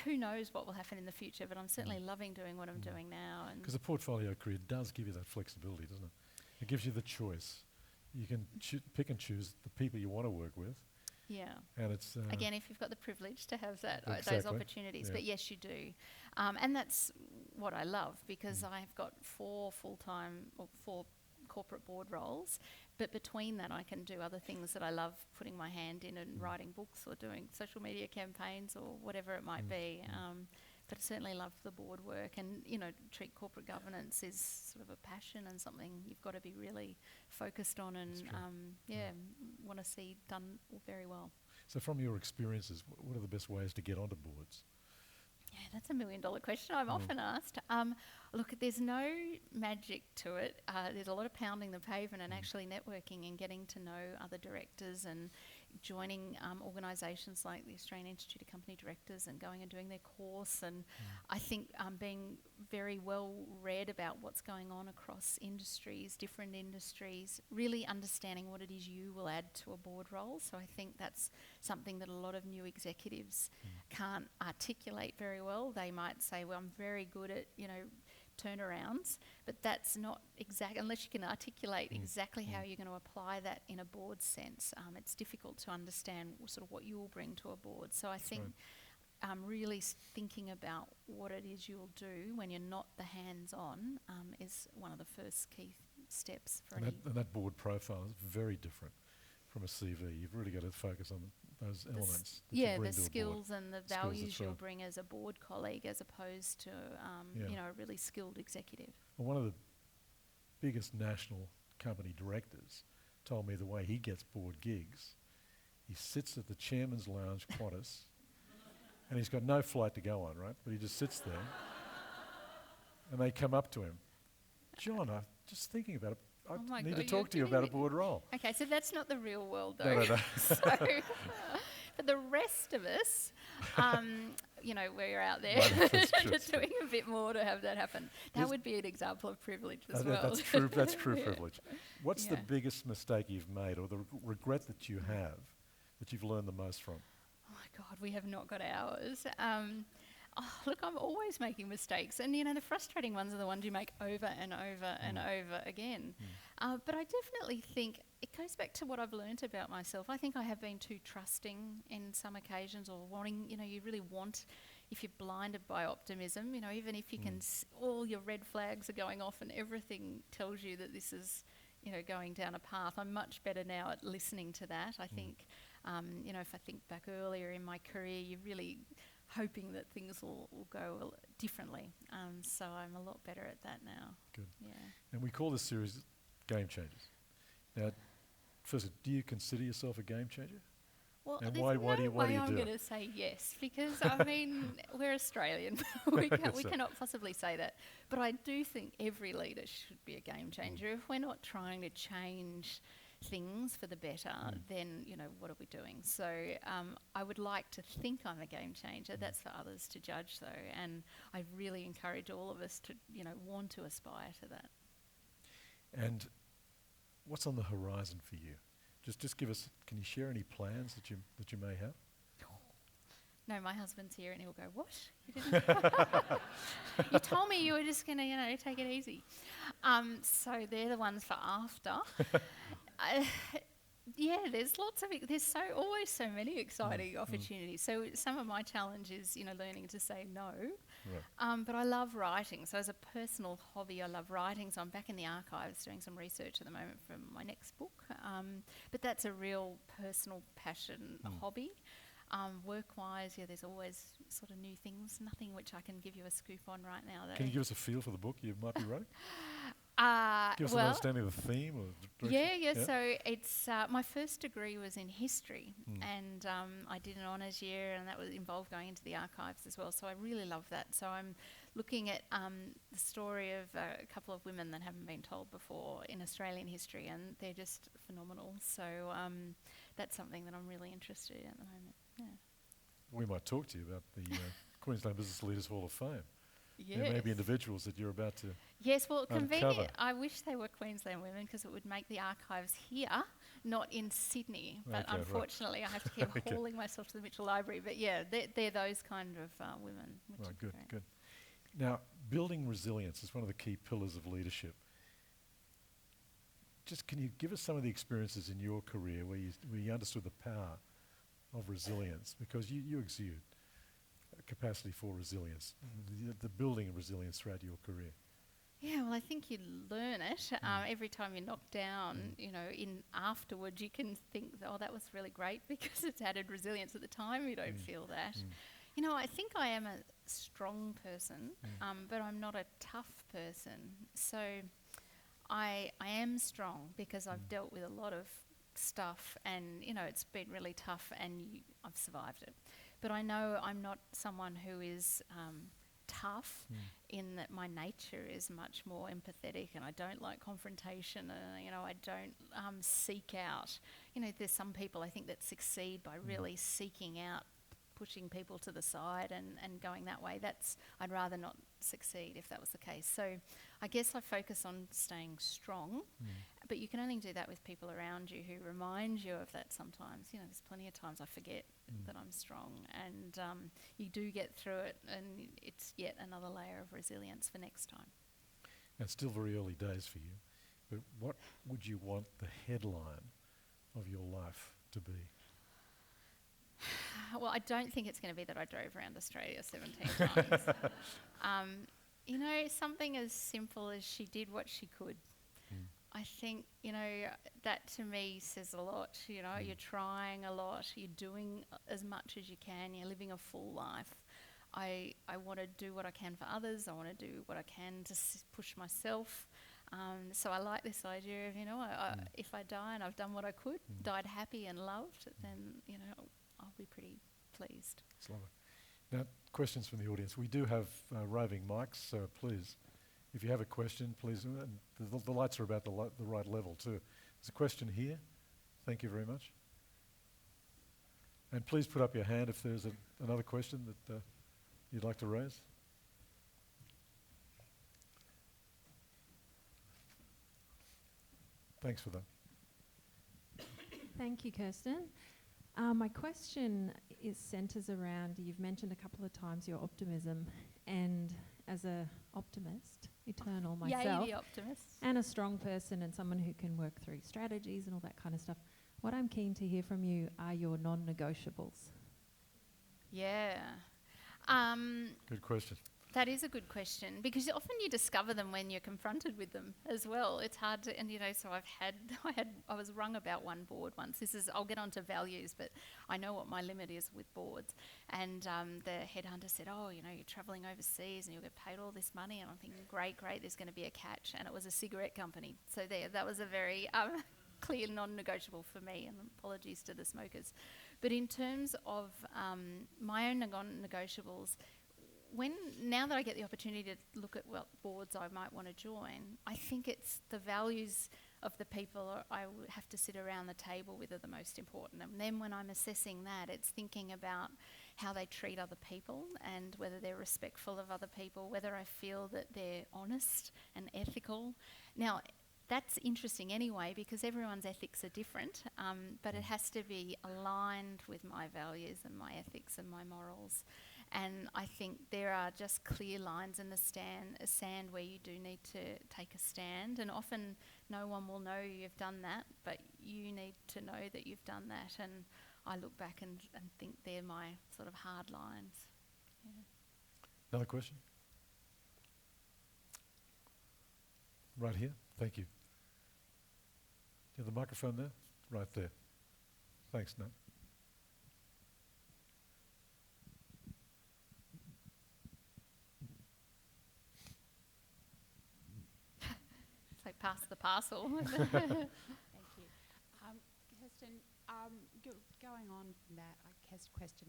Speaker 3: who knows what will happen in the future, but I'm certainly loving doing what I'm doing now.
Speaker 2: Because a portfolio career does give you that flexibility, doesn't it? It gives you the choice. You can pick and choose the people you want to work with.
Speaker 3: Yeah.
Speaker 2: And it's
Speaker 3: again, if you've got the privilege to have that those opportunities, but yes, you do. And that's what I love, because I've got 4 full-time or 4 corporate board roles, but between that I can do other things that I love putting my hand in, and writing books or doing social media campaigns or whatever it might be. but I certainly love the board work, and treat corporate governance is sort of a passion and something you've got to be really focused on, and want to see done very well.
Speaker 2: So from your experiences, what are the best ways to get onto boards?
Speaker 3: Yeah, that's $1 million question I'm often asked. Look, there's no magic to it. There's a lot of pounding the pavement and actually networking and getting to know other directors and joining organisations like the Australian Institute of Company Directors and going and doing their course. And I think being very well read about what's going on across industries, different industries, really understanding what it is you will add to a board role. So I think that's something that a lot of new executives can't articulate very well. They might say, well, I'm very good at, turnarounds, but that's not exact, unless you can articulate exactly how you're going to apply that in a board sense. It's difficult to understand sort of what you will bring to a board. So I think really thinking about what it is you'll do when you're not the hands-on is one of the first key steps for
Speaker 2: and that board profile is very different from a CV. You've really got to focus on those elements.
Speaker 3: The skills and the values you'll bring as a board colleague, as opposed to a really skilled executive.
Speaker 2: Well, one of the biggest national company directors told me the way he gets board gigs, he sits at the chairman's lounge, Qantas, and he's got no flight to go on, right? But he just sits there, and they come up to him, John, I'm just thinking about it. I need to talk to you about a board role.
Speaker 3: Okay, so that's not the real world, though.
Speaker 2: No.
Speaker 3: So, for the rest of us, we're out there just doing a bit more to have that happen. That would be an example of privilege as well.
Speaker 2: That's true. That's true privilege. What's the biggest mistake you've made, or the regret that you have, that you've learned the most from?
Speaker 3: Oh my God, we have not got ours. Look, I'm always making mistakes, and the frustrating ones are the ones you make over and over and over again. But I definitely think it goes back to what I've learnt about myself. I think I have been too trusting in some occasions, or wanting, you really want, if you're blinded by optimism, even if you can, all your red flags are going off and everything tells you that this is, going down a path. I'm much better now at listening to that. I think, if I think back earlier in my career, you're really hoping that things will go differently. So I'm a lot better at that now.
Speaker 2: Good.
Speaker 3: Yeah.
Speaker 2: And we call this series Game Changers. Now, first, do you consider yourself a game changer?
Speaker 3: Well,
Speaker 2: and
Speaker 3: there's
Speaker 2: why
Speaker 3: no
Speaker 2: do you
Speaker 3: way
Speaker 2: do
Speaker 3: I'm
Speaker 2: it?
Speaker 3: going to say yes, because we're Australian. we cannot possibly say that. But I do think every leader should be a game changer. If we're not trying to change things for the better, then what are we doing? So I would like to think I'm a game changer. That's for others to judge, though, and I really encourage all of us to want to aspire to that.
Speaker 2: And what's on the horizon for you? Just give us. Can you share any plans that you may have?
Speaker 3: No, my husband's here and he'll go, what? You didn't? You told me you were just going to, take it easy. So they're the ones for after. There's lots of always so many exciting opportunities. So some of my challenge is, learning to say no. Right. But I love writing. So as a personal hobby, I love writing. So I'm back in the archives doing some research at the moment for my next book. But that's a real personal passion, hobby. Work-wise, there's always sort of new things. Nothing which I can give you a scoop on right now, though.
Speaker 2: Can you give us a feel for the book you might be writing? Give us an
Speaker 3: well,
Speaker 2: understanding of the theme or direction.
Speaker 3: Yeah. So it's my first degree was in history, and I did an honours year, and that was involved going into the archives as well. So I really love that. So I'm looking at the story of a couple of women that haven't been told before in Australian history, and they're just phenomenal. So that's something that I'm really interested in at the moment. Yeah.
Speaker 2: We might talk to you about the Queensland Business Leaders Hall of Fame.
Speaker 3: Yes.
Speaker 2: There may be individuals that you're about to
Speaker 3: Yes, well,
Speaker 2: uncover.
Speaker 3: convenient. I wish they were Queensland women, because it would make the archives here, not in Sydney. But
Speaker 2: Okay,
Speaker 3: unfortunately, I have to keep hauling myself to the Mitchell Library. But yeah, they're those kind of women. Which
Speaker 2: Right,
Speaker 3: is
Speaker 2: good,
Speaker 3: great.
Speaker 2: good. Now, building resilience is one of the key pillars of leadership. Just can you give us some of the experiences in your career where you understood the power of resilience? Because you exude a capacity for resilience, the building of resilience throughout your career.
Speaker 3: Yeah, well, I think you learn it. Every time you're knocked down, in afterwards you can think, oh, that was really great, because it's added resilience. At the time, you don't feel that. I think I am strong person, but I'm not a tough person. So I am strong because I've dealt with a lot of stuff, and it's been really tough, and I've survived it. But I know I'm not someone who is tough in that my nature is much more empathetic, and I don't like confrontation, and I don't seek out. There's some people I think that succeed by really seeking out, pushing people to the side and going that way. I'd rather not succeed if that was the case. So I guess I focus on staying strong, but you can only do that with people around you who remind you of that sometimes. There's plenty of times I forget that I'm strong, and you do get through it, and it's yet another layer of resilience for next time.
Speaker 2: And it's still very early days for you, but what would you want the headline of your life to be?
Speaker 3: Well, I don't think it's going to be that I drove around Australia 17 times. Something as simple as she did what she could. I think, that to me says a lot. You're trying a lot, you're doing as much as you can, you're living a full life. I want to do what I can for others, I want to do what I can to push myself. So I like this idea of, if I die and I've done what I could, died happy and loved, then, I'll be pretty pleased.
Speaker 2: That's lovely. Now, questions from the audience. We do have roving mics, so please, if you have a question, please, and the lights are about the right level too. There's a question here. Thank you very much. And please put up your hand if there's another question that you'd like to raise. Thanks for that.
Speaker 4: Thank you, Kirstin. My question centres around, you've mentioned a couple of times your optimism, and as a optimist, eternal myself,
Speaker 3: Yay, the optimist.
Speaker 4: and a strong person and someone who can work through strategies and all that kind of stuff, what I'm keen to hear from you are your non-negotiables.
Speaker 3: Yeah.
Speaker 2: Good question.
Speaker 3: That is a good question, because often you discover them when you're confronted with them as well. It's hard to, and so I was rung about one board once. I'll get onto values, but I know what my limit is with boards. And the headhunter said, you're travelling overseas and you'll get paid all this money. And I'm thinking, great, there's going to be a catch. And it was a cigarette company. So that was a very clear non-negotiable for me, and apologies to the smokers. But in terms of my own non-negotiables, now that I get the opportunity to look at what boards I might want to join, I think it's the values of the people I have to sit around the table with are the most important. And then when I'm assessing that, it's thinking about how they treat other people and whether they're respectful of other people, whether I feel that they're honest and ethical. Now, that's interesting anyway, because everyone's ethics are different, but it has to be aligned with my values and my ethics and my morals. And I think there are just clear lines in the sand where you do need to take a stand. And often no one will know you've done that, but you need to know that you've done that. And I look back and think they're my sort of hard lines. Yeah.
Speaker 2: Another question? Right here. Thank you. Do you have the microphone there? Right there. Thanks, Nat.
Speaker 3: It's like pass the parcel.
Speaker 5: Thank you. Kirstin, going on from that, I guess question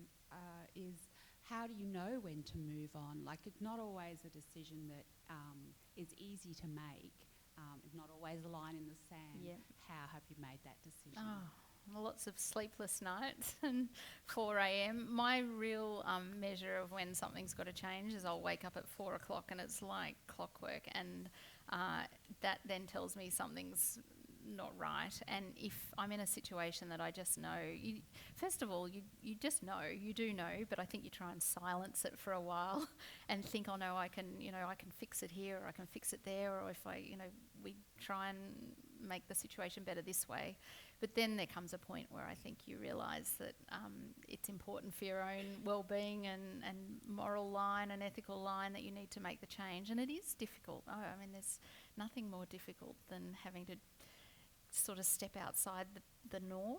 Speaker 5: is, how do you know when to move on? Like, it's not always a decision that is easy to make. It's not always a line in the sand.
Speaker 3: Yep.
Speaker 5: How have you made that decision?
Speaker 3: Lots of sleepless nights and 4 a.m. My real measure of when something's got to change is I'll wake up at 4 o'clock and it's like clockwork, and that then tells me something's not right. And if I'm in a situation that I just know, first of all, you just know, you do know, but I think you try and silence it for a while and think, oh no, I can fix it here, or I can fix it there, or if we try and make the situation better this way. But then there comes a point where I think you realise that it's important for your own well-being and moral line and ethical line that you need to make the change. And it is difficult. There's nothing more difficult than having to sort of step outside the norm.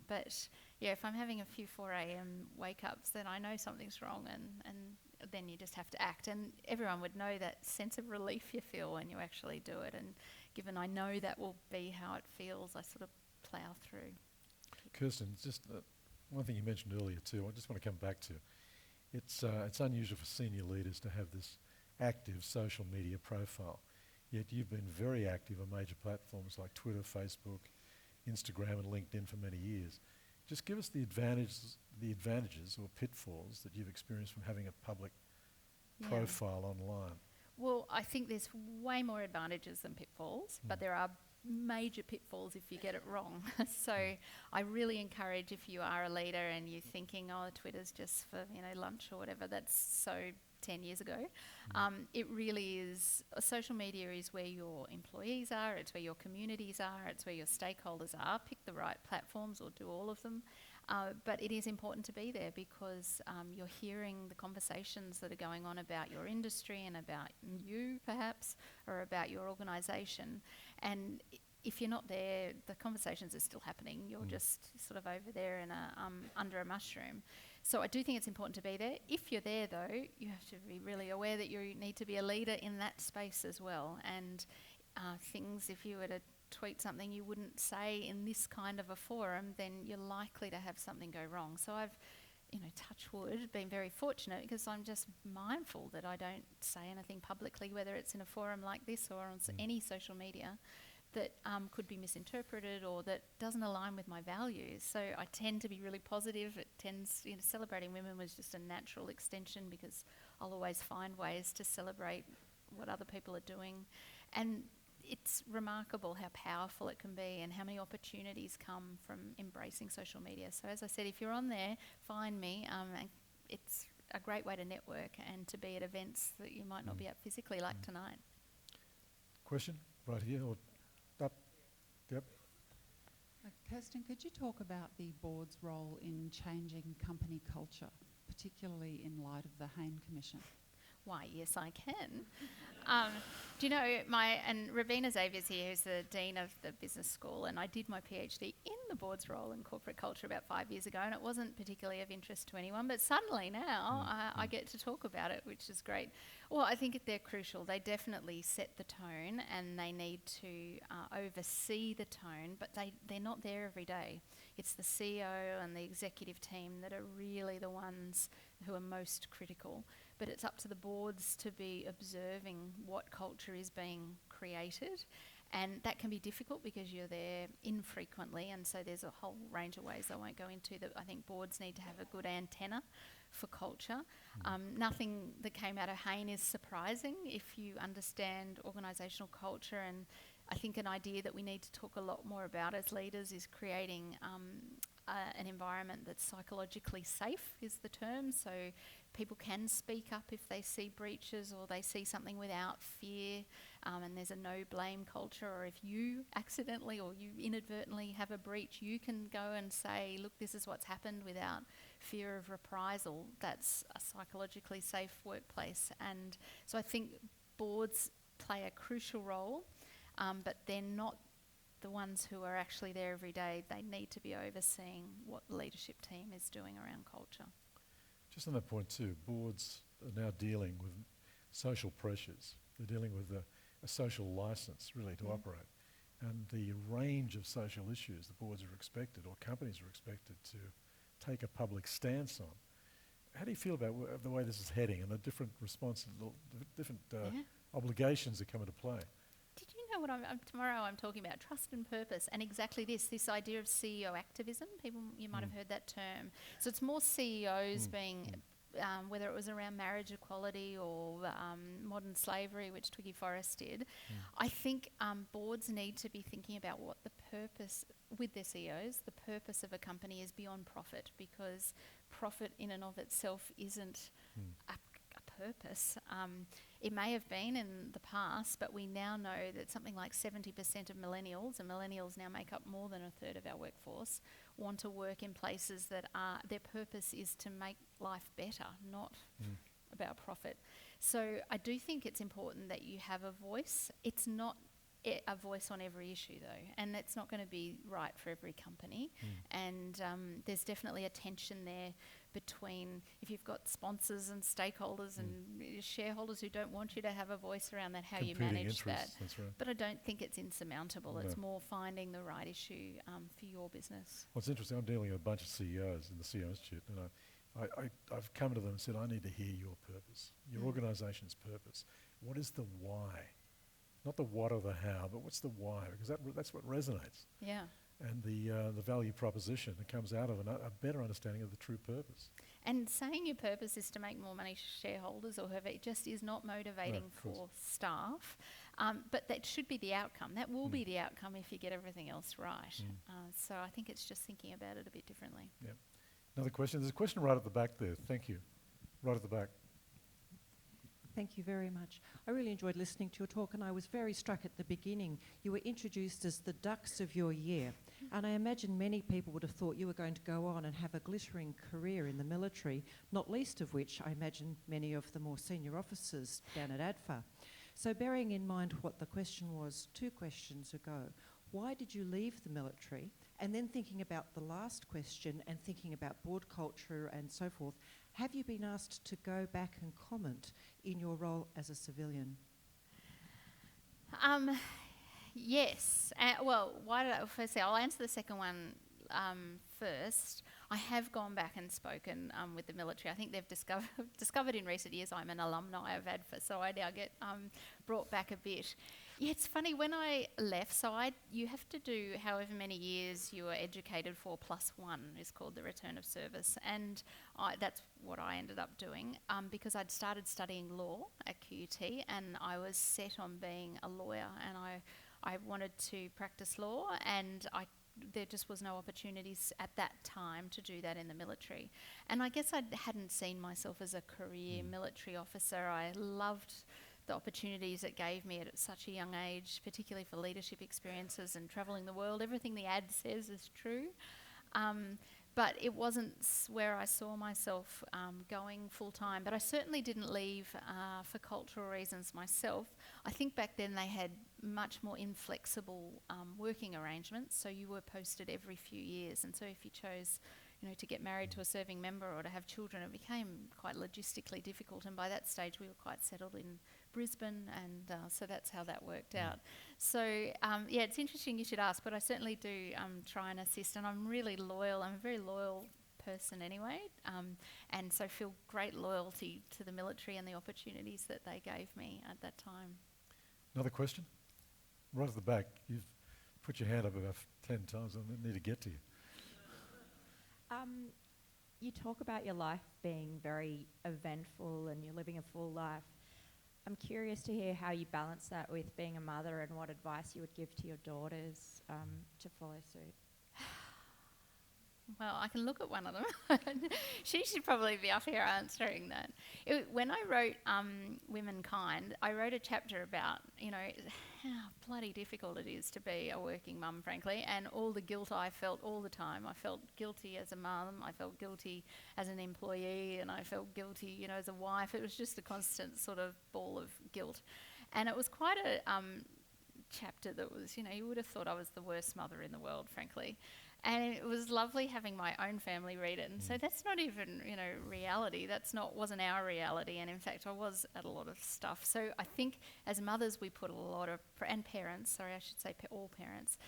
Speaker 3: But yeah, if I'm having a few 4 a.m. wake-ups, then I know something's wrong, and then you just have to act. And everyone would know that sense of relief you feel when you actually do it. And given I know that will be how it feels, I sort of plough through.
Speaker 2: Kirstin, just one thing you mentioned earlier too, I just want to come back to. It's unusual for senior leaders to have this active social media profile, yet you've been very active on major platforms like Twitter, Facebook, Instagram and LinkedIn for many years. Just give us the advantages or pitfalls that you've experienced from having a public profile online.
Speaker 3: Well, I think there's way more advantages than pitfalls, but there are major pitfalls if you get it wrong. So I really encourage, if you are a leader and you're thinking, oh, Twitter's just for, lunch or whatever, that's so 10 years ago. It really is, social media is where your employees are, it's where your communities are, it's where your stakeholders are. Pick the right platforms or do all of them. But it is important to be there because you're hearing the conversations that are going on about your industry and about you perhaps, or about your organisation. And if you're not there, the conversations are still happening. You're just sort of over there in under a mushroom. So I do think it's important to be there. If you're there though, you have to be really aware that you need to be a leader in that space as well. And things, if you were to tweet something you wouldn't say in this kind of a forum, then you're likely to have something go wrong. So I've, touch wood, been very fortunate because I'm just mindful that I don't say anything publicly, whether it's in a forum like this or on any social media, that could be misinterpreted or that doesn't align with my values. So I tend to be really positive. It tends, celebrating women was just a natural extension because I'll always find ways to celebrate what other people are doing. And it's remarkable how powerful it can be and how many opportunities come from embracing social media. So as I said, if you're on there, find me. And it's a great way to network and to be at events that you might not be at physically, like tonight.
Speaker 2: Question? Right here or up? Yep.
Speaker 5: Kirstin, could you talk about the board's role in changing company culture, particularly in light of the Hayne Commission?
Speaker 3: Why, yes, I can. Do you know, and Ravina Xavier's here, who's the Dean of the Business School, and I did my PhD in the board's role in corporate culture about 5 years ago, and it wasn't particularly of interest to anyone, but suddenly now I get to talk about it, which is great. Well, I think they're crucial. They definitely set the tone, and they need to oversee the tone, but they're not there every day. It's the CEO and the executive team that are really the ones who are most critical. But it's up to the boards to be observing what culture is being created. And that can be difficult because you're there infrequently, and so there's a whole range of ways I won't go into that. I think boards need to have a good antenna for culture. Nothing that came out of Hayne is surprising if you understand organisational culture, and I think an idea that we need to talk a lot more about as leaders is creating an environment that's psychologically safe is the term, so people can speak up if they see breaches or they see something without fear, and there's a no blame culture, or if you accidentally or you inadvertently have a breach, you can go and say, look, this is what's happened, without fear of reprisal. That's a psychologically safe workplace. And so I think boards play a crucial role, but they're not the ones who are actually there every day. They need to be overseeing what the leadership team is doing around culture.
Speaker 2: Just on that point too, boards are now dealing with social pressures. They're dealing with a social licence really to operate. And the range of social issues the boards are expected, or companies are expected to take a public stance on. How do you feel about the way this is heading and the different responses, the different obligations that come into play?
Speaker 3: Did you know what tomorrow I'm talking about? Trust and purpose, and exactly this idea of CEO activism. People, you might have heard that term. So it's more CEOs being, whether it was around marriage equality or modern slavery, which Twiggy Forrest did. I think boards need to be thinking about what the purpose, with their CEOs, the purpose of a company is beyond profit, because profit in and of itself isn't a purpose. It may have been in the past, but we now know that something like 70% of millennials, and millennials now make up more than a third of our workforce, want to work in places that their purpose is to make life better, not about profit. So I do think it's important that you have a voice. It's not a voice on every issue though, and that's not going to be right for every company. And there's definitely a tension there between if you've got sponsors and stakeholders and shareholders who don't want you to have a voice around that, how you manage that.
Speaker 2: That's right.
Speaker 3: But I don't think it's insurmountable.
Speaker 2: No.
Speaker 3: It's more finding the right issue for your business.
Speaker 2: Well, it's interesting. I'm dealing with a bunch of CEOs in the CEO Institute, and I've come to them and said, I need to hear your purpose, your organisation's purpose. What is the why? Not the what or the how, but what's the why? Because that's what resonates.
Speaker 3: Yeah.
Speaker 2: And the value proposition that comes out of a better understanding of the true purpose.
Speaker 3: And saying your purpose is to make more money for shareholders or whoever, it just is not motivating for staff. But that should be the outcome. That will be the outcome if you get everything else right. So I think it's just thinking about it a bit differently.
Speaker 2: Yeah. Another question. There's a question right at the back there. Thank you. Right at the back.
Speaker 6: Thank you very much. I really enjoyed listening to your talk, and I was very struck at the beginning. You were introduced as the ducks of your year, and I imagine many people would have thought you were going to go on and have a glittering career in the military, not least of which I imagine many of the more senior officers down at ADFA. So bearing in mind what the question was 2 questions ago, why did you leave the military? And then thinking about the last question and thinking about board culture and so forth, have you been asked to go back and comment in your role as a civilian?
Speaker 3: Yes. Well, firstly, I'll answer the second one first. I have gone back and spoken with the military. I think they've discovered in recent years I'm an alumni of ADFA, so I now get brought back a bit. Yeah, it's funny, when I left, you have to do however many years you were educated for +1 is called the return of service, and that's what I ended up doing because I'd started studying law at QUT and I was set on being a lawyer, and I wanted to practice law, and there just was no opportunities at that time to do that in the military. And I guess I hadn't seen myself as a career military officer. I loved the opportunities it gave me at such a young age, particularly for leadership experiences and travelling the world. Everything the ad says is true. But it wasn't where I saw myself going full time. But I certainly didn't leave for cultural reasons myself. I think back then they had much more inflexible working arrangements, so you were posted every few years. And so if you chose, to get married to a serving member or to have children, it became quite logistically difficult. And by that stage, we were quite settled in Brisbane, and so that's how that worked out. So, yeah, it's interesting you should ask, but I certainly do try and assist, and I'm really loyal. I'm a very loyal person anyway, and so feel great loyalty to the military and the opportunities that they gave me at that time.
Speaker 2: Another question? Right at the back. You've put your hand up about 10 times. I need to get to you.
Speaker 7: You talk about your life being very eventful and you're living a full life. I'm curious to hear how you balance that with being a mother and what advice you would give to your daughters to follow suit.
Speaker 3: Well, I can look at one of them. She should probably be up here answering that. When I wrote Womankind, I wrote a chapter about, how bloody difficult it is to be a working mum, frankly, and all the guilt I felt all the time. I felt guilty as a mum, I felt guilty as an employee, and I felt guilty, as a wife. It was just a constant sort of ball of guilt. And it was quite a chapter that was, you would have thought I was the worst mother in the world, frankly. And it was lovely having my own family read it. And so that's not even, reality. Wasn't our reality. And in fact, I was at a lot of stuff. So I think as mothers, we put a lot of, and parents, sorry, I should say all parents,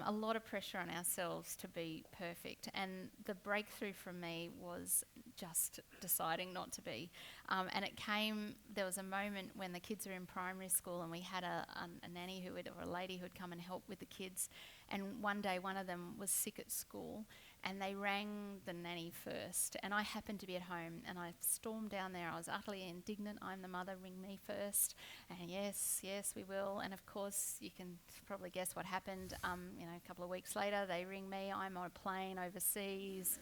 Speaker 3: a lot of pressure on ourselves to be perfect. And the breakthrough for me was just deciding not to be. And there was a moment when the kids were in primary school and we had a nanny or a lady who would come and help with the kids. And one day one of them was sick at school and they rang the nanny first, and I happened to be at home and I stormed down there. I was utterly indignant. I'm the mother, ring me first. And yes, we will. And of course you can probably guess what happened. A couple of weeks later they ring me. I'm on a plane overseas.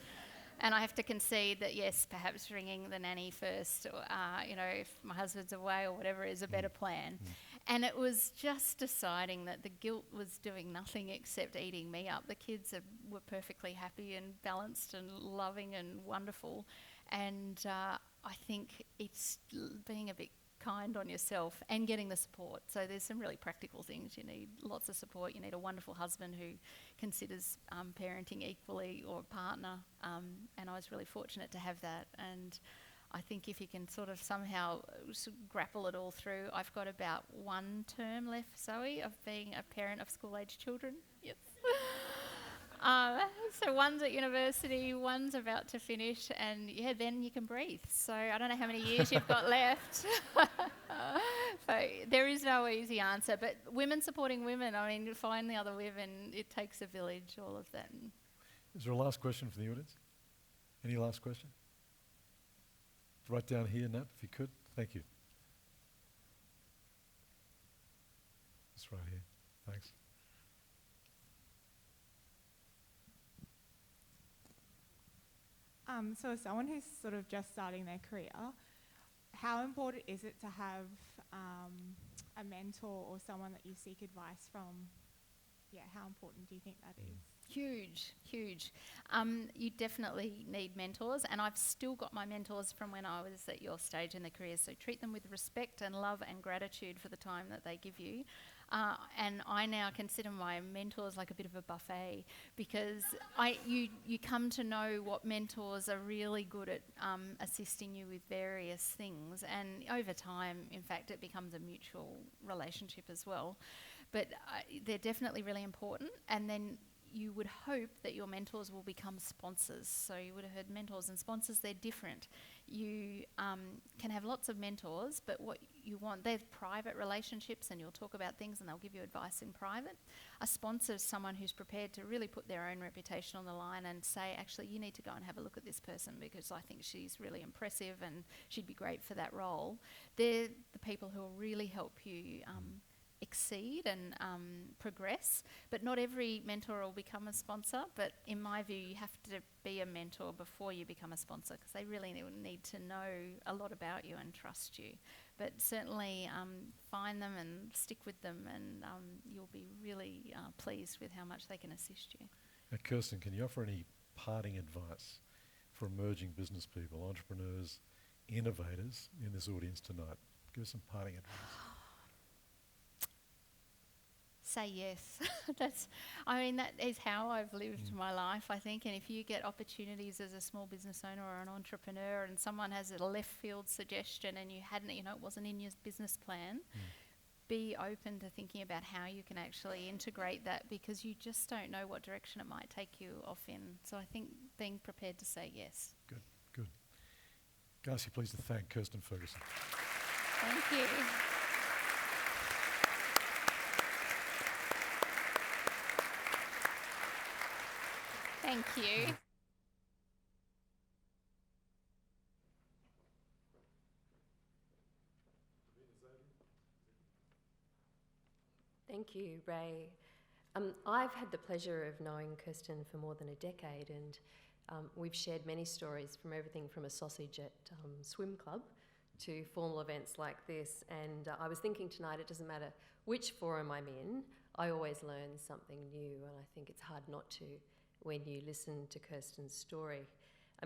Speaker 3: And I have to concede that, yes, perhaps ringing the nanny first, if my husband's away or whatever, is a better plan. And it was just deciding that the guilt was doing nothing except eating me up. The kids were perfectly happy and balanced and loving and wonderful. And I think it's being a bit kind on yourself and getting the support. So there's some really practical things. You need lots of support. You need a wonderful husband who considers parenting equally, or a partner. And I was really fortunate to have that. And I think if you can sort of somehow grapple it all through, I've got about 1 term left, Zoe, of being a parent of school-age children. Yes. So one's at university, one's about to finish, and yeah, then you can breathe. So I don't know how many years you've got left. So there is no easy answer, but women supporting women, I mean, find the other women, it takes a village, all of that.
Speaker 2: Is there a last question from the audience? Any last question? Right down here, Nat, if you could. Thank you. Just right here. Thanks.
Speaker 8: So as someone who's sort of just starting their career, how important is it to have a mentor or someone that you seek advice from? Yeah, how important do you think that is?
Speaker 3: Huge, huge. You definitely need mentors, and I've still got my mentors from when I was at your stage in the career, so treat them with respect and love and gratitude for the time that they give you. And I now consider my mentors like a bit of a buffet, because you come to know what mentors are really good at assisting you with various things, and over time, in fact, it becomes a mutual relationship as well. But they're definitely really important, and then you would hope that your mentors will become sponsors. So you would have heard mentors and sponsors, they're different. You can have lots of mentors, but what you want, they're private relationships, and you'll talk about things and they'll give you advice in private. A sponsor is someone who's prepared to really put their own reputation on the line and say, actually, you need to go and have a look at this person because I think she's really impressive and she'd be great for that role. They're the people who will really help you exceed and progress, but not every mentor will become a sponsor. But in my view, you have to be a mentor before you become a sponsor, because they really need to know a lot about you and trust you. But certainly find them and stick with them, and you'll be really pleased with how much they can assist you.
Speaker 2: Now, Kirstin, can you offer any parting advice for emerging business people, entrepreneurs, innovators in this audience tonight? Give us some parting advice.
Speaker 3: Say yes. That is how I've lived my life, I think. And if you get opportunities as a small business owner or an entrepreneur, and someone has a left field suggestion and you hadn't, it wasn't in your business plan, be open to thinking about how you can actually integrate that, because you just don't know what direction it might take you off in. So I think being prepared to say yes.
Speaker 2: Good, good. Darcy, pleased to thank Kirstin Ferguson.
Speaker 3: Thank you. Thank you.
Speaker 9: Thank you, Ray. I've had the pleasure of knowing Kirstin for more than a decade, and we've shared many stories, from everything from a sausage at swim club to formal events like this. And I was thinking tonight, it doesn't matter which forum I'm in, I always learn something new, and I think it's hard not to when you listen to Kirstin's story.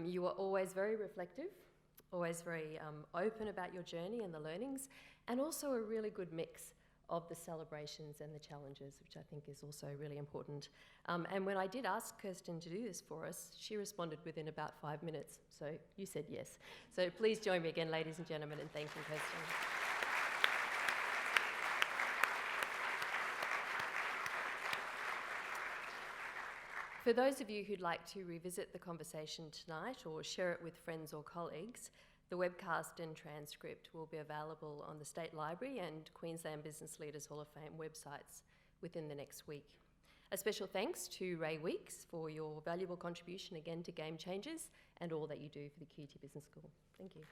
Speaker 9: You are always very reflective, always very open about your journey and the learnings, and also a really good mix of the celebrations and the challenges, which I think is also really important. And when I did ask Kirstin to do this for us, she responded within about 5 minutes, so you said yes. So please join me again, ladies and gentlemen, in thanking Kirstin. For those of you who'd like to revisit the conversation tonight or share it with friends or colleagues, the webcast and transcript will be available on the State Library and Queensland Business Leaders Hall of Fame websites within the next week. A special thanks to Ray Weeks for your valuable contribution again to Game Changers and all that you do for the QT Business School. Thank you.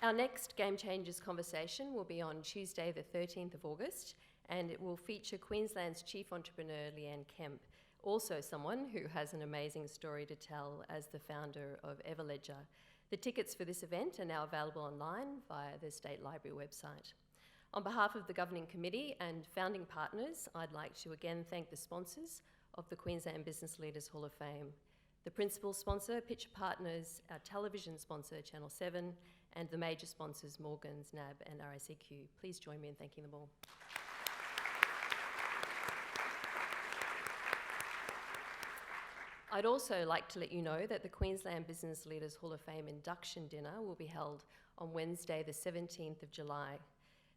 Speaker 9: Our next Game Changers conversation will be on Tuesday the 13th of August, and it will feature Queensland's Chief Entrepreneur Leanne Kemp, also someone who has an amazing story to tell as the founder of Everledger. The tickets for this event are now available online via the State Library website. On behalf of the Governing Committee and founding partners, I'd like to again thank the sponsors of the Queensland Business Leaders Hall of Fame, The principal sponsor, Pitcher Partners, our television sponsor, Channel 7, and the major sponsors, Morgans, NAB and RACQ. Please join me in thanking them all. I'd also like to let you know that the Queensland Business Leaders Hall of Fame induction dinner will be held on Wednesday the 17th of July.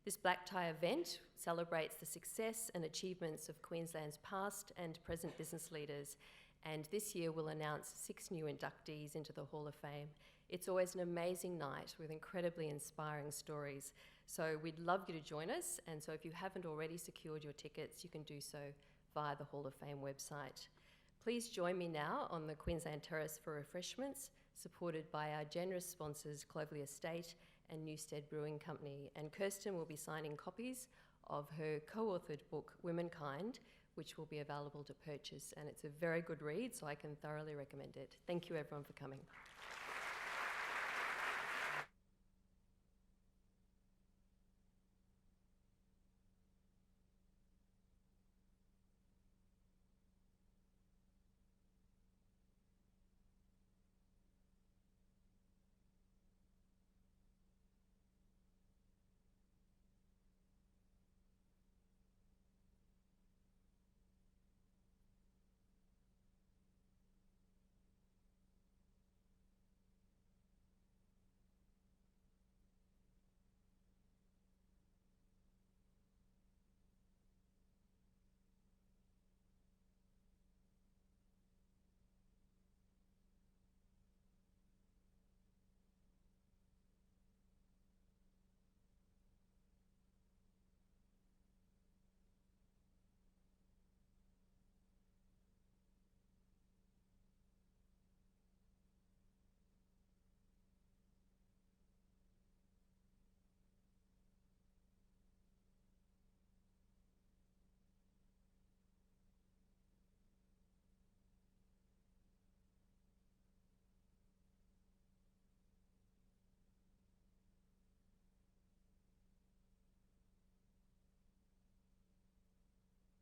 Speaker 9: This black tie event celebrates the success and achievements of Queensland's past and present business leaders, and this year we'll announce 6 new inductees into the Hall of Fame. It's always an amazing night with incredibly inspiring stories, so we'd love you to join us, and so if you haven't already secured your tickets, you can do so via the Hall of Fame website. Please join me now on the Queensland Terrace for refreshments, supported by our generous sponsors Clovelly Estate and Newstead Brewing Company. And Kirstin will be signing copies of her co-authored book, Womankind, which will be available to purchase. And it's a very good read, so I can thoroughly recommend it. Thank you everyone for coming.